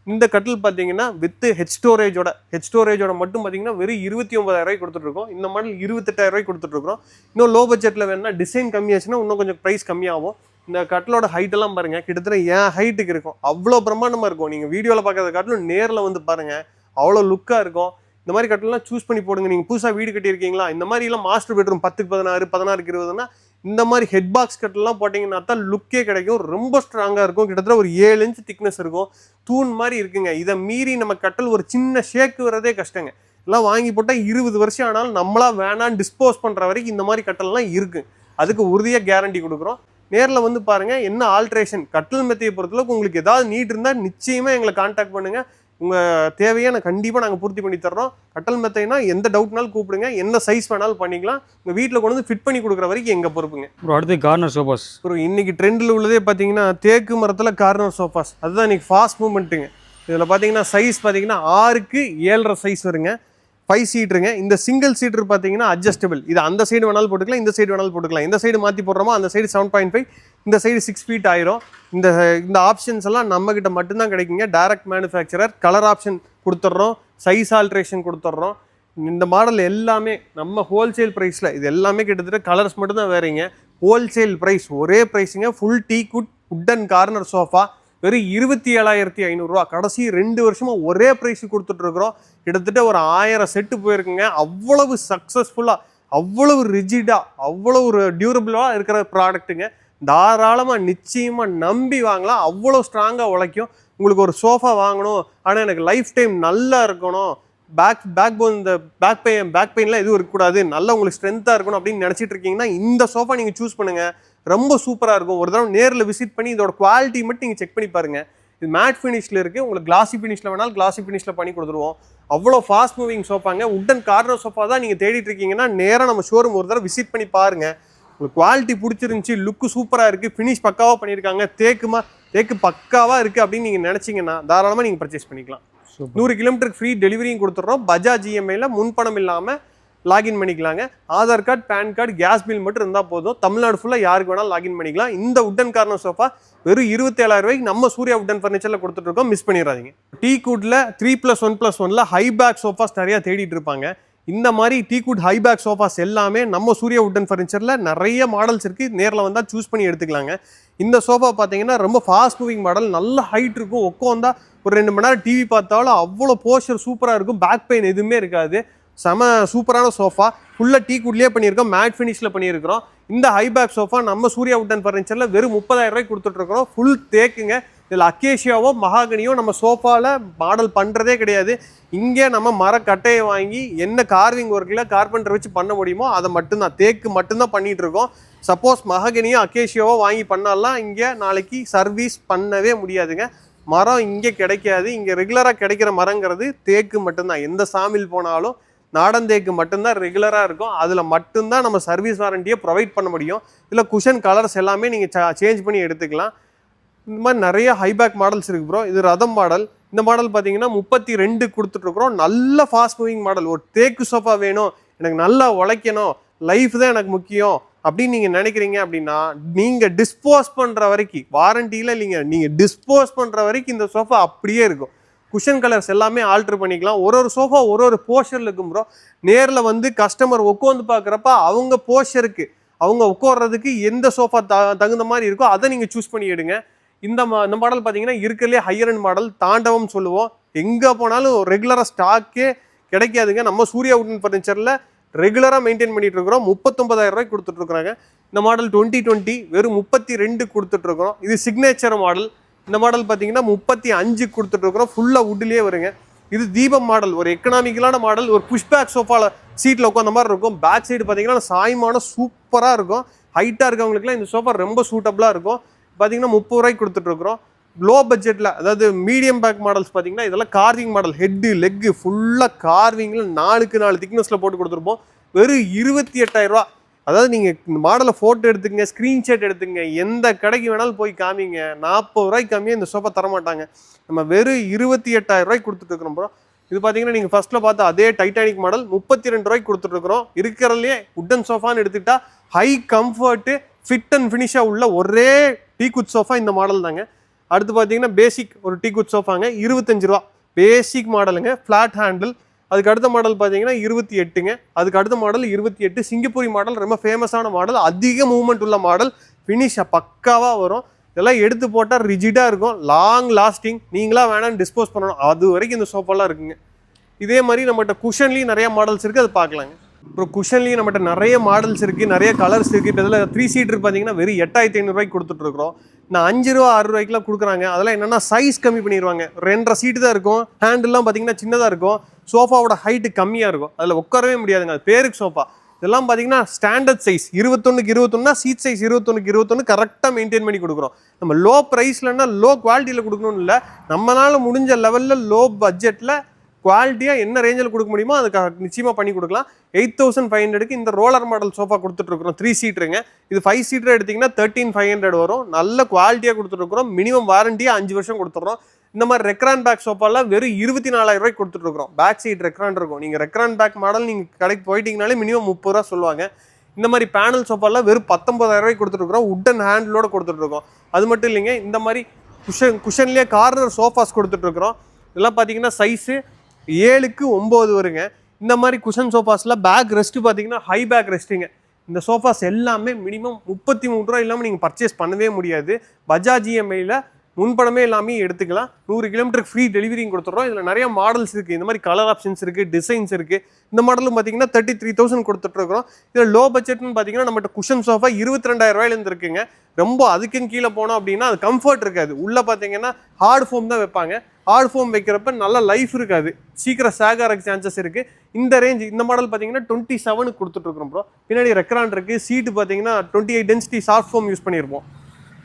இந்த கட்டில் பார்த்தீங்கன்னா வித் ஹெட் ஸ்டோரேஜோட மட்டும் பார்த்தீங்கன்னா வெறும் 29,000 கொடுத்துட்ருக்கோம். இந்த மாடல் 28,000 கொடுத்துட்ருக்கோம். இன்னும் லோ பட்ஜெட்டில் வேணுன்னா டிசைன் கம்மியாச்சுன்னா இன்னும் கொஞ்சம் ப்ரைஸ் கம்மியாகும். இந்த கட்டிலோட ஹைட்டெல்லாம் பாருங்கள், கிட்டத்தட்ட என் ஹைட்டுக்கு இருக்கும். அவ்வளோ பிரம்மாண்டமாக இருக்கும். நீங்கள் வீடியோவில் பார்க்கறத காட்டிலும் நேரில் வந்து பாருங்கள், அவ்வளோ லுக்காக இருக்கும். இந்த மாதிரி கட்டலாம் சூஸ் பண்ணி போடுங்க. நீங்கள் புதுசாக வீடு கட்டியிருக்கீங்களா, இந்த மாதிரிலாம் மாஸ்டர் பெட்ரூம் 10க்கு 16, 16க்கு 20னா இந்த மாதிரி ஹெட் பாக்ஸ் கட்டெல்லாம் போட்டிங்கன்னா தான் லுக்கே கிடைக்கும். ரொம்ப ஸ்ட்ராங்காக இருக்கும். கிட்டத்தட்ட ஒரு 7 இன்ச் திக்னஸ் இருக்கும். தூண் மாதிரி இருக்குங்க. இதை மீறி நம்ம கட்டல் ஒரு சின்ன ஷேக்கு வரதே கஷ்டங்க. எல்லாம் வாங்கி போட்டால் 20 வருஷம் ஆனாலும் நம்மளா வேணான்னு டிஸ்போஸ் பண்ணுற வரைக்கும் இந்த மாதிரி கட்டல்லாம் இருக்குது. அதுக்கு உறுதியாக கேரண்டி கொடுக்குறோம். நேரில் வந்து பாருங்கள் என்ன ஆல்ட்ரேஷன். கட்டில் மெத்தையை பொறுத்தளவுக்கு உங்களுக்கு ஏதாவது நீட் இருந்தால் நிச்சயமாக எங்களை கான்டாக்ட் பண்ணுங்கள். உங்கள் தேவையை நான் கண்டிப்பாக நாங்கள் பூர்த்தி பண்ணி தர்றோம். கட்டல் மெத்தைனா எந்த டவுட்னாலும் கூப்பிடுங்க, என்ன சைஸ் வேணாலும் பண்ணிக்கலாம். உங்கள் வீட்டில் கொண்டு வந்து ஃபிட் பண்ணி கொடுக்குற வரைக்கும் எங்கள் பொறுப்புங்க. அடுத்து கார்னர் சோஃபாஸ். அப்புறம் இன்றைக்கி ட்ரெண்டில் உள்ளதே பார்த்தீங்கன்னா தேக்கு மரத்தில் கார்னர் சோஃபாஸ். அதுதான் இன்றைக்கி ஃபாஸ்ட் மூவ்மெண்ட்டுங்க. இதில் பார்த்தீங்கன்னா சைஸ் பார்த்தீங்கன்னா 6க்கு 7.5 சைஸ் வருங்க. 5 சீட்ருங்க. இந்த சிங்கிள் சீட்டர் பார்த்தீங்கன்னா அட்ஜஸ்டபிள். இது அந்த சைடு வேணாலும் போட்டுக்கலாம், இந்த சைடு வேணாலும் போட்டுக்கலாம். இந்த சைடு மாற்றி போடுறோமோ அந்த சைடு 7.5, இந்த சைடு 6 ஃபீட் ஆயிரும். இந்த ஆப்ஷன்ஸ் எல்லாம் நம்மக்கிட்ட மட்டும்தான் கிடைக்குங்க. Direct manufacturer. கலர் ஆப்ஷன் கொடுத்துட்றோம், சைஸ் ஆல்ட்ரேஷன் கொடுத்துட்றோம். இந்த மாடல் எல்லாமே நம்ம ஹோல்சேல் ப்ரைஸில், இது எல்லாமே கிட்டத்தட்ட கலர்ஸ் மட்டும்தான் வேறீங்க. ஹோல்சேல் ப்ரைஸ் ஒரே ப்ரைஸுங்க. Full teakwood wooden corner sofa வெறும் 27,500 கடைசி 2 வருஷமாக ஒரே ப்ரைஸு கொடுத்துட்ருக்குறோம். கிட்டத்தட்ட ஒரு 1000 செட்டு போயிருக்குங்க. அவ்வளவு சக்ஸஸ்ஃபுல்லாக, அவ்வளவு ரிஜிடாக, அவ்வளோ ஒரு டியூரபிளாக இருக்கிற ப்ராடக்ட்டுங்க. தாராளமாக நிச்சயமாக நம்பி வாங்கலாம். அவ்வளோ ஸ்ட்ராங்காக உழைக்கும். உங்களுக்கு ஒரு சோஃபா வாங்கணும், ஆனால் எனக்கு லைஃப் டைம் நல்லா இருக்கணும், பேக் போன், இந்த பேக் பெயின்லாம் எதுவும் இருக்கக்கூடாது, நல்லா உங்களுக்கு ஸ்ட்ரென்த்தாக இருக்கணும் அப்படின்னு நினச்சிட்டு இருக்கீங்கன்னா இந்த சோஃபா நீங்கள் சூஸ் பண்ணுங்கள். ரொம்ப சூப்பராக இருக்கும். ஒரு தடவை நேரில் விசிட் பண்ணி இதோட குவாலிட்டி மட்டும் நீங்கள் செக் பண்ணி பாருங்கள். இது மேட் ஃபினிஷில் இருக்குது. உங்களுக்கு கிளாசி ஃபினிஷில் வேணாலும் கிளாசி ஃபினிஷில் பண்ணி கொடுத்துருவோம். அவ்வளோ ஃபாஸ்ட் மூவிங் சோஃபாங்க. உட்டன் கார்னர் சோஃபா தான் நீங்கள் தேடிட்டு இருக்கீங்கன்னா நேராக நம்ம ஷோரூம் ஒரு தடவை விசிட் பண்ணி பாருங்கள். உங்களுக்கு குவாலிட்டி பிடிச்சிருந்துச்சி, லுக்கு சூப்பராக இருக்குது, ஃபினிஷ் பக்காவாக பண்ணியிருக்காங்க, தேக்கு பக்காவாக இருக்குது அப்படின்னு நீங்கள் நினச்சிங்கன்னா தாராளமாக நீங்கள் பர்ச்சேஸ் பண்ணிக்கலாம். 100 கிலோமீட்டருக்கு ஃப்ரீ டெலிவரியும் கொடுத்துட்றோம். பஜாஜ் இஎம்ஐயில் முன்பணம் இல்லாமல் லாகின் பண்ணிக்கலாங்க. Aadhaar card, PAN card, gas bill மட்டும் இருந்தால் போதும். தமிழ்நாடு ஃபுல்லாக யாருக்கு வேணாலும் லாகின் பண்ணிக்கலாம். இந்த உட்டன் கார்னர் சோஃபா வெறும் 27,000 நம்ம சூர்யா உட்டன் ஃபர்னிச்சரில் கொடுத்துட்ருக்கோம். மிஸ் பண்ணிடாதீங்க. டீக்வுட்டில் 3+1+1 ஹைபேக் சோஃபாஸ் நிறையா தேடிட்டு இருப்பாங்க. இந்த மாதிரி டீக்வுட் ஹைபேக் சோஃபாஸ் எல்லாமே நம்ம சூர்யா உட்டன் ஃபர்னிச்சரில் நிறைய மாடல்ஸ் இருக்குது. நேரில் வந்தால் சூஸ் பண்ணி எடுத்துக்கலாங்க. இந்த சோஃபா பார்த்தீங்கன்னா ரொம்ப ஃபாஸ்ட் மூவிங் மாடல். நல்ல ஹைட் இருக்கும். உட்காந்தா ஒரு 2 மணி நேரம் டிவி பார்த்தாலும் அவ்வளோ போஸ்டர் சூப்பராக இருக்கும். பேக் பெயின் எதுவுமே இருக்காது. செம சூப்பரான சோஃபா. ஃபுல்லாக டீக்வுட்லேயே பண்ணியிருக்கோம், மேட் ஃபினிஷில் பண்ணியிருக்கிறோம். இந்த ஹைபேக் சோஃபா நம்ம சூர்யா உட்டன் ஃபர்னிச்சரில் வெறும் 30,000 கொடுத்துட்ருக்குறோம். ஃபுல் தேக்குங்க. இதில் அக்கேஷியாவோ மகாகனியோ நம்ம சோஃபாவில் மாடல் பண்ணுறதே கிடையாது. இங்கே நம்ம மரக்கட்டையை வாங்கி என்ன கார்விங் ஒர்க்கில் கார்பெண்டர் வச்சு பண்ண முடியுமோ அதை மட்டும்தான், தேக்கு மட்டும்தான் பண்ணிகிட்ருக்கோம். சப்போஸ் மகாகனியோ அக்கேஷியாவோ வாங்கி பண்ணாலாம் இங்கே நாளைக்கு சர்வீஸ் பண்ணவே முடியாதுங்க. மரம் இங்கே கிடைக்காது. இங்கே ரெகுலராக கிடைக்கிற மரங்கிறது தேக்கு மட்டும்தான். எந்த சாமில் போனாலும் நாடன் தேக்கு மட்டும்தான் ரெகுலராக இருக்கும். அதில் மட்டும்தான் நம்ம சர்வீஸ் வாரண்டியை ப்ரொவைட் பண்ண முடியும். இதில் குஷன் கலர்ஸ் எல்லாமே நீங்கள் சேஞ்ச் பண்ணி எடுத்துக்கலாம். இந்த மாதிரி நிறைய ஹைபேக் மாடல்ஸ் இருக்குது ப்ரோ. இது ரதம் மாடல். இந்த மாடல் பார்த்தீங்கன்னா 32 கொடுத்துட்ருக்குறோம். நல்ல ஃபாஸ்ட் மூவிங் மாடல். ஒரு தேக்கு சோஃபா வேணும், எனக்கு நல்லா உழைக்கணும், லைஃப் தான் எனக்கு முக்கியம் அப்படின்னு நீங்கள் நினைக்கிறீங்க அப்படின்னா நீங்கள் டிஸ்போஸ் பண்ணுற வரைக்கும், வாரண்டியில் இல்லைங்க, நீங்கள் டிஸ்போஸ் பண்ணுற வரைக்கும் இந்த சோஃபா அப்படியே இருக்கும். குஷன் கலர்ஸ் எல்லாமே ஆல்ட்ரு பண்ணிக்கலாம். ஒரு சோஃபா ஒரு போஸ்டரில் இருக்கும் ப்ரோ. நேரில் வந்து கஸ்டமர் உட்காந்து பார்க்குறப்ப அவங்க போஸ்டருக்கு அவங்க உட்கார்றதுக்கு எந்த சோஃபா தகுந்த மாதிரி இருக்கோ அதை நீங்கள் சூஸ் பண்ணி எடுங்க. இந்த மாடல் பார்த்தீங்கன்னா இருக்கிறதுலே ஹையர் அண்ட் மாடல், தாண்டவம் சொல்லுவோம். எங்கே போனாலும் ரெகுலராக ஸ்டாக்கே கிடைக்காதுங்க. நம்ம சூர்யா வுடன் ஃபர்னிச்சரில் ரெகுலராக மெயின்டைன் பண்ணிட்டு இருக்கிறோம். 39,000 ரூபாய்க்கு கொடுத்துட்ருக்குறாங்க. இந்த மாடல் 2020 வெறும் 32 கொடுத்துட்ருக்குறோம். இது சிக்னேச்சர் மாடல். இந்த மாடல் பார்த்தீங்கன்னா 35 கொடுத்துட்ருக்குறோம். ஃபுல்லாக வுட்லேயே வருங்க. இது தீபம் மாடல், ஒரு எக்கனாமிக்கலான மாடல். ஒரு புஷ்பேக் சோஃபாவில் சீட்டில் உட்காந்த மாதிரி இருக்கும். பேக் சைடு பார்த்தீங்கன்னா சாய்மான சூப்பராக இருக்கும். ஹைட்டாக இருக்கவங்களுக்குலாம் இந்த சோஃபா ரொம்ப சூட்டபுளாக இருக்கும். பார்த்தீங்கன்னா 30 ரூபாய்க்கு கொடுத்துட்ருக்குறோம். லோ பட்ஜெட்டில், அதாவது மீடியம் பேக் மாடல்ஸ் பார்த்தீங்கன்னா இதெல்லாம் கார்விங் மாடல். ஹெட்டு லெக்கு ஃபுல்லாக கார்விங்கில் 4x4 திக்னஸில் போட்டு கொடுத்துருப்போம். வெறும் 28,000 ரூபா. அதாவது நீங்கள் இந்த மாடலை ஃபோட்டோ எடுத்துக்கங்க, ஸ்க்ரீன்ஷாட் எடுத்துங்க, எந்த கடைக்கு வேணாலும் போய் காமிங்க, 40 ரூபாய்க்கு கம்மியாக இந்த சோஃபா தரமாட்டாங்க. நம்ம வெறும் 28,000 ரூபாய்க்கு கொடுத்துட்ருக்குறோம் ப்ரோ. இது பார்த்தீங்கன்னா நீங்கள் ஃபர்ஸ்ட்டில் பார்த்த அதே டைட்டானிக் மாடல் 32 ரூபாய்க்கு கொடுத்துட்ருக்குறோம். இருக்கிறதுலே உட்டன் சோஃபான்னு எடுத்துக்கிட்டா ஹை கம்ஃபர்ட்டு, ஃபிட் அண்ட் ஃபினிஷாக உள்ள ஒரே டீக்குட் சோஃபா இந்த மாடல் தாங்க. அடுத்து பார்த்தீங்கன்னா பேசிக் ஒரு டீக்குட் சோஃபாங்க, 25 ரூபா. பேசிக் மாடலுங்க, ஃப்ளாட் ஹேண்டில். அதுக்கு அடுத்த மாடல் பார்த்தீங்கன்னா 28ங்க. அதுக்கு அடுத்த மாடல் 28 சிங்கப்பூரி மாடல், ரொம்ப ஃபேமஸான மாடல், அதிக மூவ்மெண்ட் உள்ள மாடல், ஃபினிஷ் பக்காவாக வரும். இதெல்லாம் எடுத்து போட்டால் ரிஜிடாக இருக்கும், லாங் லாஸ்டிங். நீங்களாக வேணான்னு டிஸ்போஸ் பண்ணணும், அது வரைக்கும் இந்த சோஃபாலாம் இருக்குங்க. இதே மாதிரி நம்மகிட்ட குஷன்லேயும் நிறைய மாடல்ஸ் இருக்குது, அது பார்க்கலாங்க. அப்புறம் குஷன்லேயும் நம்மகிட்ட நிறைய மாடல்ஸ் இருக்குது, நிறைய கலர்ஸ் இருக்குது. இப்போ இதில் 3 சீட்டர் பார்த்தீங்கன்னா வெறும் 8,500 ரூபாய்க்கு கொடுத்துட்ருக்குறோம். நான் 5 ரூபா 6 ரூபாய்க்குலாம் கொடுக்குறாங்க. அதெல்லாம் என்னென்னா சைஸ் கம்மி பண்ணிடுவாங்க. 2.5 சீட்டு தான் இருக்கும். ஹேண்டில்லாம் பார்த்தீங்கன்னா சின்னதாக இருக்கும். சோஃபாவோட ஹைட்டு கம்மியாக இருக்கும். அதில் உட்காரவே முடியாதுங்க, அது பேருக்கு சோஃபா. இதெல்லாம் பார்த்தீங்கன்னா ஸ்டாண்டர்ட் சைஸ் 21க்கு 21, சீட் சைஸ் 21க்கு 21 கரெக்டாக மெயின்டைன் பண்ணி கொடுக்குறோம். நம்ம லோ ப்ரைஸ்லன்னா லோ குவாலிட்டியில் கொடுக்கணும்னு இல்லை, நம்மளால் முடிஞ்ச லெவலில் லோ பட்ஜெட்டில் குவாலிட்டியாக என்ன ரேஞ்சில் கொடுக்க முடியுமோ அதுக்கு நிச்சயமாக பண்ணி கொடுக்கலாம். 8,500க்கு இந்த ரோலர் மாடல் சோஃபா கொடுத்துட்ருக்குறோம். 3 சீட்டருங்க. இது 5 சீட்டர் எடுத்திங்கன்னா 13,500 வரும். நல்ல குவாலிட்டியாக கொடுத்துட்ருக்குறோம். மினிமம் வாரண்டியாக 5 வருஷம் கொடுத்துட்றோம். இந்த மாதிரி ரெக்ரான் பேக் சோஃபாலாம் வெறும் 24,000 ரூபாய்க்கு கொடுத்துட்ருக்குறோம். பேக் சைட் ரெக்ரான் இருக்கும். நீங்கள் ரெக்ரான் பேக் மாடல் நீங்கள் கடைக்கு போயிட்டீங்கனாலே மினிமம் 30 ரூபா சொல்லுவாங்க. இந்த மாதிரி பேனல் சோஃபாலாம் வெறும் 19,000 ரூபாய்க்கு கொடுத்துட்ருக்குறோம். உட்டன் ஹேண்டிலோடு கொடுத்துட்ருக்கோம். அது மட்டும் இல்லைங்க, இந்த மாதிரி குஷன்லேயே கார்னர் சோஃபாஸ் கொடுத்துட்ருக்குறோம். இதெல்லாம் பார்த்தீங்கன்னா சைஸு 7க்கு 9 வருங்க. இந்த மாதிரி குஷன் சோஃபாஸில் பேக் ரெஸ்ட்டு பார்த்தீங்கன்னா ஹை பேக் ரெஸ்ட்டுங்க. இந்த சோஃபாஸ் எல்லாமே மினிமம் 33 ரூபா இல்லாமல் நீங்கள் பர்ச்சேஸ் பண்ணவே முடியாது. பஜாஜ் இஎம்ஐயில் முன்படமே எல்லாமே எடுத்துக்கலாம். 100 கிலோமீட்டருக்கு ஃப்ரீ டெலிவரியும் கொடுத்துட்றோம். இதில் நிறைய மாடல்ஸ் இருக்குது. இந்த மாதிரி கலர் ஆப்ஷன்ஸ் இருக்குது, டிசைன்ஸ் இருக்குது. இந்த மாடலும் பார்த்தீங்கன்னா 33,000 கொடுத்துட்ருக்குறோம். இதில் லோ பட்ஜெட்னு பார்த்தீங்கன்னா நம்மகிட்ட குஷன் சோஃபா 22,000 ரூபாயிலேருந்து இருக்குங்க. ரொம்ப அதுக்குன்னு கீழே போனோம் அப்படின்னா அது கம்ஃபர்ட் இருக்காது. உள்ளே பார்த்தீங்கன்னா ஹார்ட் ஃபோம் தான் வைப்பாங்க. ஹார்ட் ஃபோம் வைக்கிறப்ப நல்ல லைஃப் இருக்காது, சீக்கிரம் சேக் ஆகிறதுக்கு சான்சஸ் இருக்குது. இந்த ரேஞ்ச் இந்த மாடல் பார்த்தீங்கன்னா 27க்கு கொடுத்துட்ருக்குறோம் ப்ரோ. பின்னாடி ரெக்ரான் இருக்குது. சீட்டு பார்த்தீங்கன்னா 28 டென்சிட்டி சாஃப்ட் ஃபோம் யூஸ் பண்ணியிருப்போம்.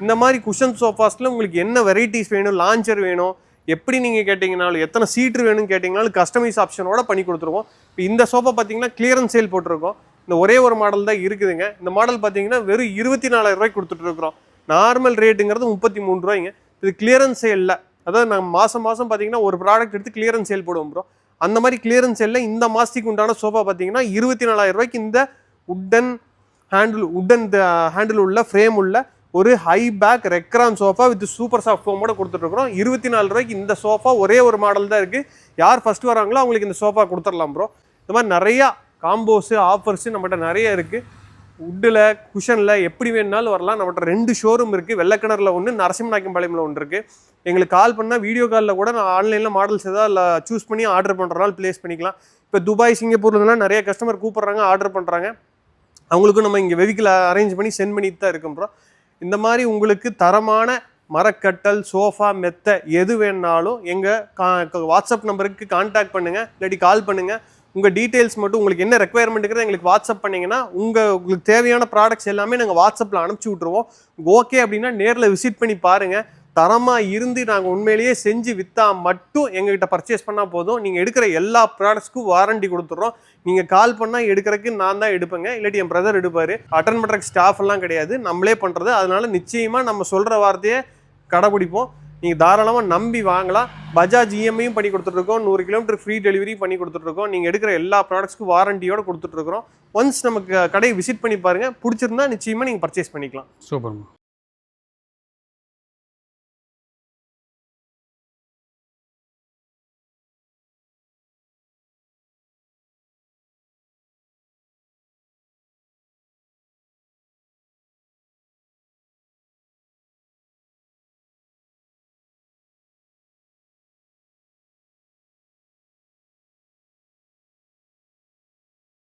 இந்த மாதிரி குஷன் சோஃபாஸில் உங்களுக்கு என்ன வெரைட்டிஸ் வேணும், லான்ச்சர் வேணும், எப்படி நீங்கள் கேட்டிங்கனாலும், எத்தனை சீட்ரு வேணும்னு கேட்டிங்கனாலும் கஸ்டமைஸ் ஆப்ஷனோட பண்ணி கொடுத்துருவோம். இப்போ இந்த சோஃபா பார்த்தீங்கன்னா கிளியரன்ஸ் சேல் போட்டிருக்கோம். இந்த ஒரே ஒரு மாடல் தான் இருக்குதுங்க. இந்த மாடல் பார்த்தீங்கன்னா வெறும் 24,000 ரூபாய்க்கு கொடுத்துட்ருக்குறோம். நார்மல் ரேட்டுங்கிறது 33 ரூபாய்ங்க. இது கிளியரன்ஸ் சேலில், அதாவது நம்ம மாதம் பார்த்தீங்கன்னா ஒரு ப்ராடக்ட் எடுத்து கிளியரன்ஸ் சேல் போடுவோம் ப்ரோ. அந்த மாதிரி கிளியரன்ஸ் சேலில் இந்த மாதத்துக்கு உண்டான சோஃபா பார்த்தீங்கன்னா 24,000 ரூபாய்க்கு இந்த உட்டன் ஹேண்டில் உள்ள ஃப்ரேம் உள்ள ஒரு high back Recron sofa with super soft ஃபோமோட கொடுத்துட்ருக்குறோம். 24 ரூபாய்க்கு இந்த சோஃபா ஒரே ஒரு மாடல் தான் இருக்குது. யார் ஃபஸ்ட்டு வராங்களோ அவங்களுக்கு இந்த சோஃபா கொடுத்துடலாம் ப்ரோ. இந்த மாதிரி நிறையா காம்போஸு ஆஃபர்ஸு நம்மகிட்ட நிறைய இருக்குது. உட்டில் குஷனில் எப்படி வேணுனாலும் வரலாம். நம்மகிட்ட 2 ஷோரூம் இருக்குது. வெள்ளக்கிணறுல ஒன்று, நரசிம்மநாயக்கம்பாளையமில் ஒன்று இருக்குது. எங்களுக்கு கால் பண்ணால் வீடியோ காலில் கூட நான் ஆன்லைனில் மாடல்ஸ் எதாவது சூஸ் பண்ணி ஆர்டர் பண்ணுறனால ப்ளேஸ் பண்ணிக்கலாம். இப்போ துபாய், சிங்கப்பூர்லாம் நிறைய கஸ்டமர் கூப்பிட்றாங்க, ஆர்டர் பண்ணுறாங்க. அவங்களுக்கும் நம்ம இங்கே வெஹிக்கிள் அரேஞ்ச் பண்ணி சென்ட் பண்ணிட்டு தான் இருக்கோம் ப்ரோ. இந்த மாதிரி உங்களுக்கு தரமான மரக்கட்டல், சோஃபா, மெத்தை எது வேணுனாலும் எங்கள் வாட்ஸ்அப் நம்பருக்கு கான்டாக்ட் பண்ணுங்கள், இல்லாட்டி கால் பண்ணுங்கள். உங்கள் டீட்டெயில்ஸ் மட்டும் உங்களுக்கு என்ன ரெக்குயர்மெண்ட்டுங்கிறது எங்களுக்கு வாட்ஸ்அப் பண்ணிங்கன்னா உங்களுக்கு தேவையான ப்ராடக்ட்ஸ் எல்லாமே நாங்கள் வாட்ஸ்அப்பில் அனுப்பிச்சி விட்ருவோம். ஓகே அப்படின்னா நேரில் விசிட் பண்ணி பாருங்கள். தரமாக இருந்து நாங்கள் உண்மையிலேயே செஞ்சு விற்றா மட்டும் எங்ககிட்ட பர்ச்சேஸ் பண்ணால் போதும். நீங்கள் எடுக்கிற எல்லா ப்ராடக்ட்ஸ்க்கும் வாரண்டி கொடுத்துட்றோம். நீங்கள் கால் பண்ணால் எடுக்கிறதுக்கு நான் தான் எடுப்பேங்க, இல்லாட்டி என் பிரதர் எடுப்பார். அட்டன் பண்ணுறதுக்கு ஸ்டாஃப் எல்லாம் கிடையாது, நம்மளே பண்ணுறது. அதனால நிச்சயமாக நம்ம சொல்கிற வார்த்தையை கடைப்பிடிப்போம். நீங்கள் தாராளமாக நம்பி வாங்கலாம். பஜாஜ் இஎம்ஐயும் பண்ணி கொடுத்துட்ருக்கோம். 100 கிலோமீட்டர் ஃப்ரீ டெலிவரி பண்ணி கொடுத்துட்ருக்கோம். நீங்கள் எடுக்கிற எல்லா ப்ராடக்ட்ஸ்க்கும் வாரண்டியோடு கொடுத்துட்ருக்குறோம். ஒன்ஸ் நமக்கு கடையை விசிட் பண்ணி பாருங்கள், பிடிச்சிருந்தா நிச்சயமாக நீங்கள் பர்ச்சேஸ் பண்ணிக்கலாம். சூப்பர்.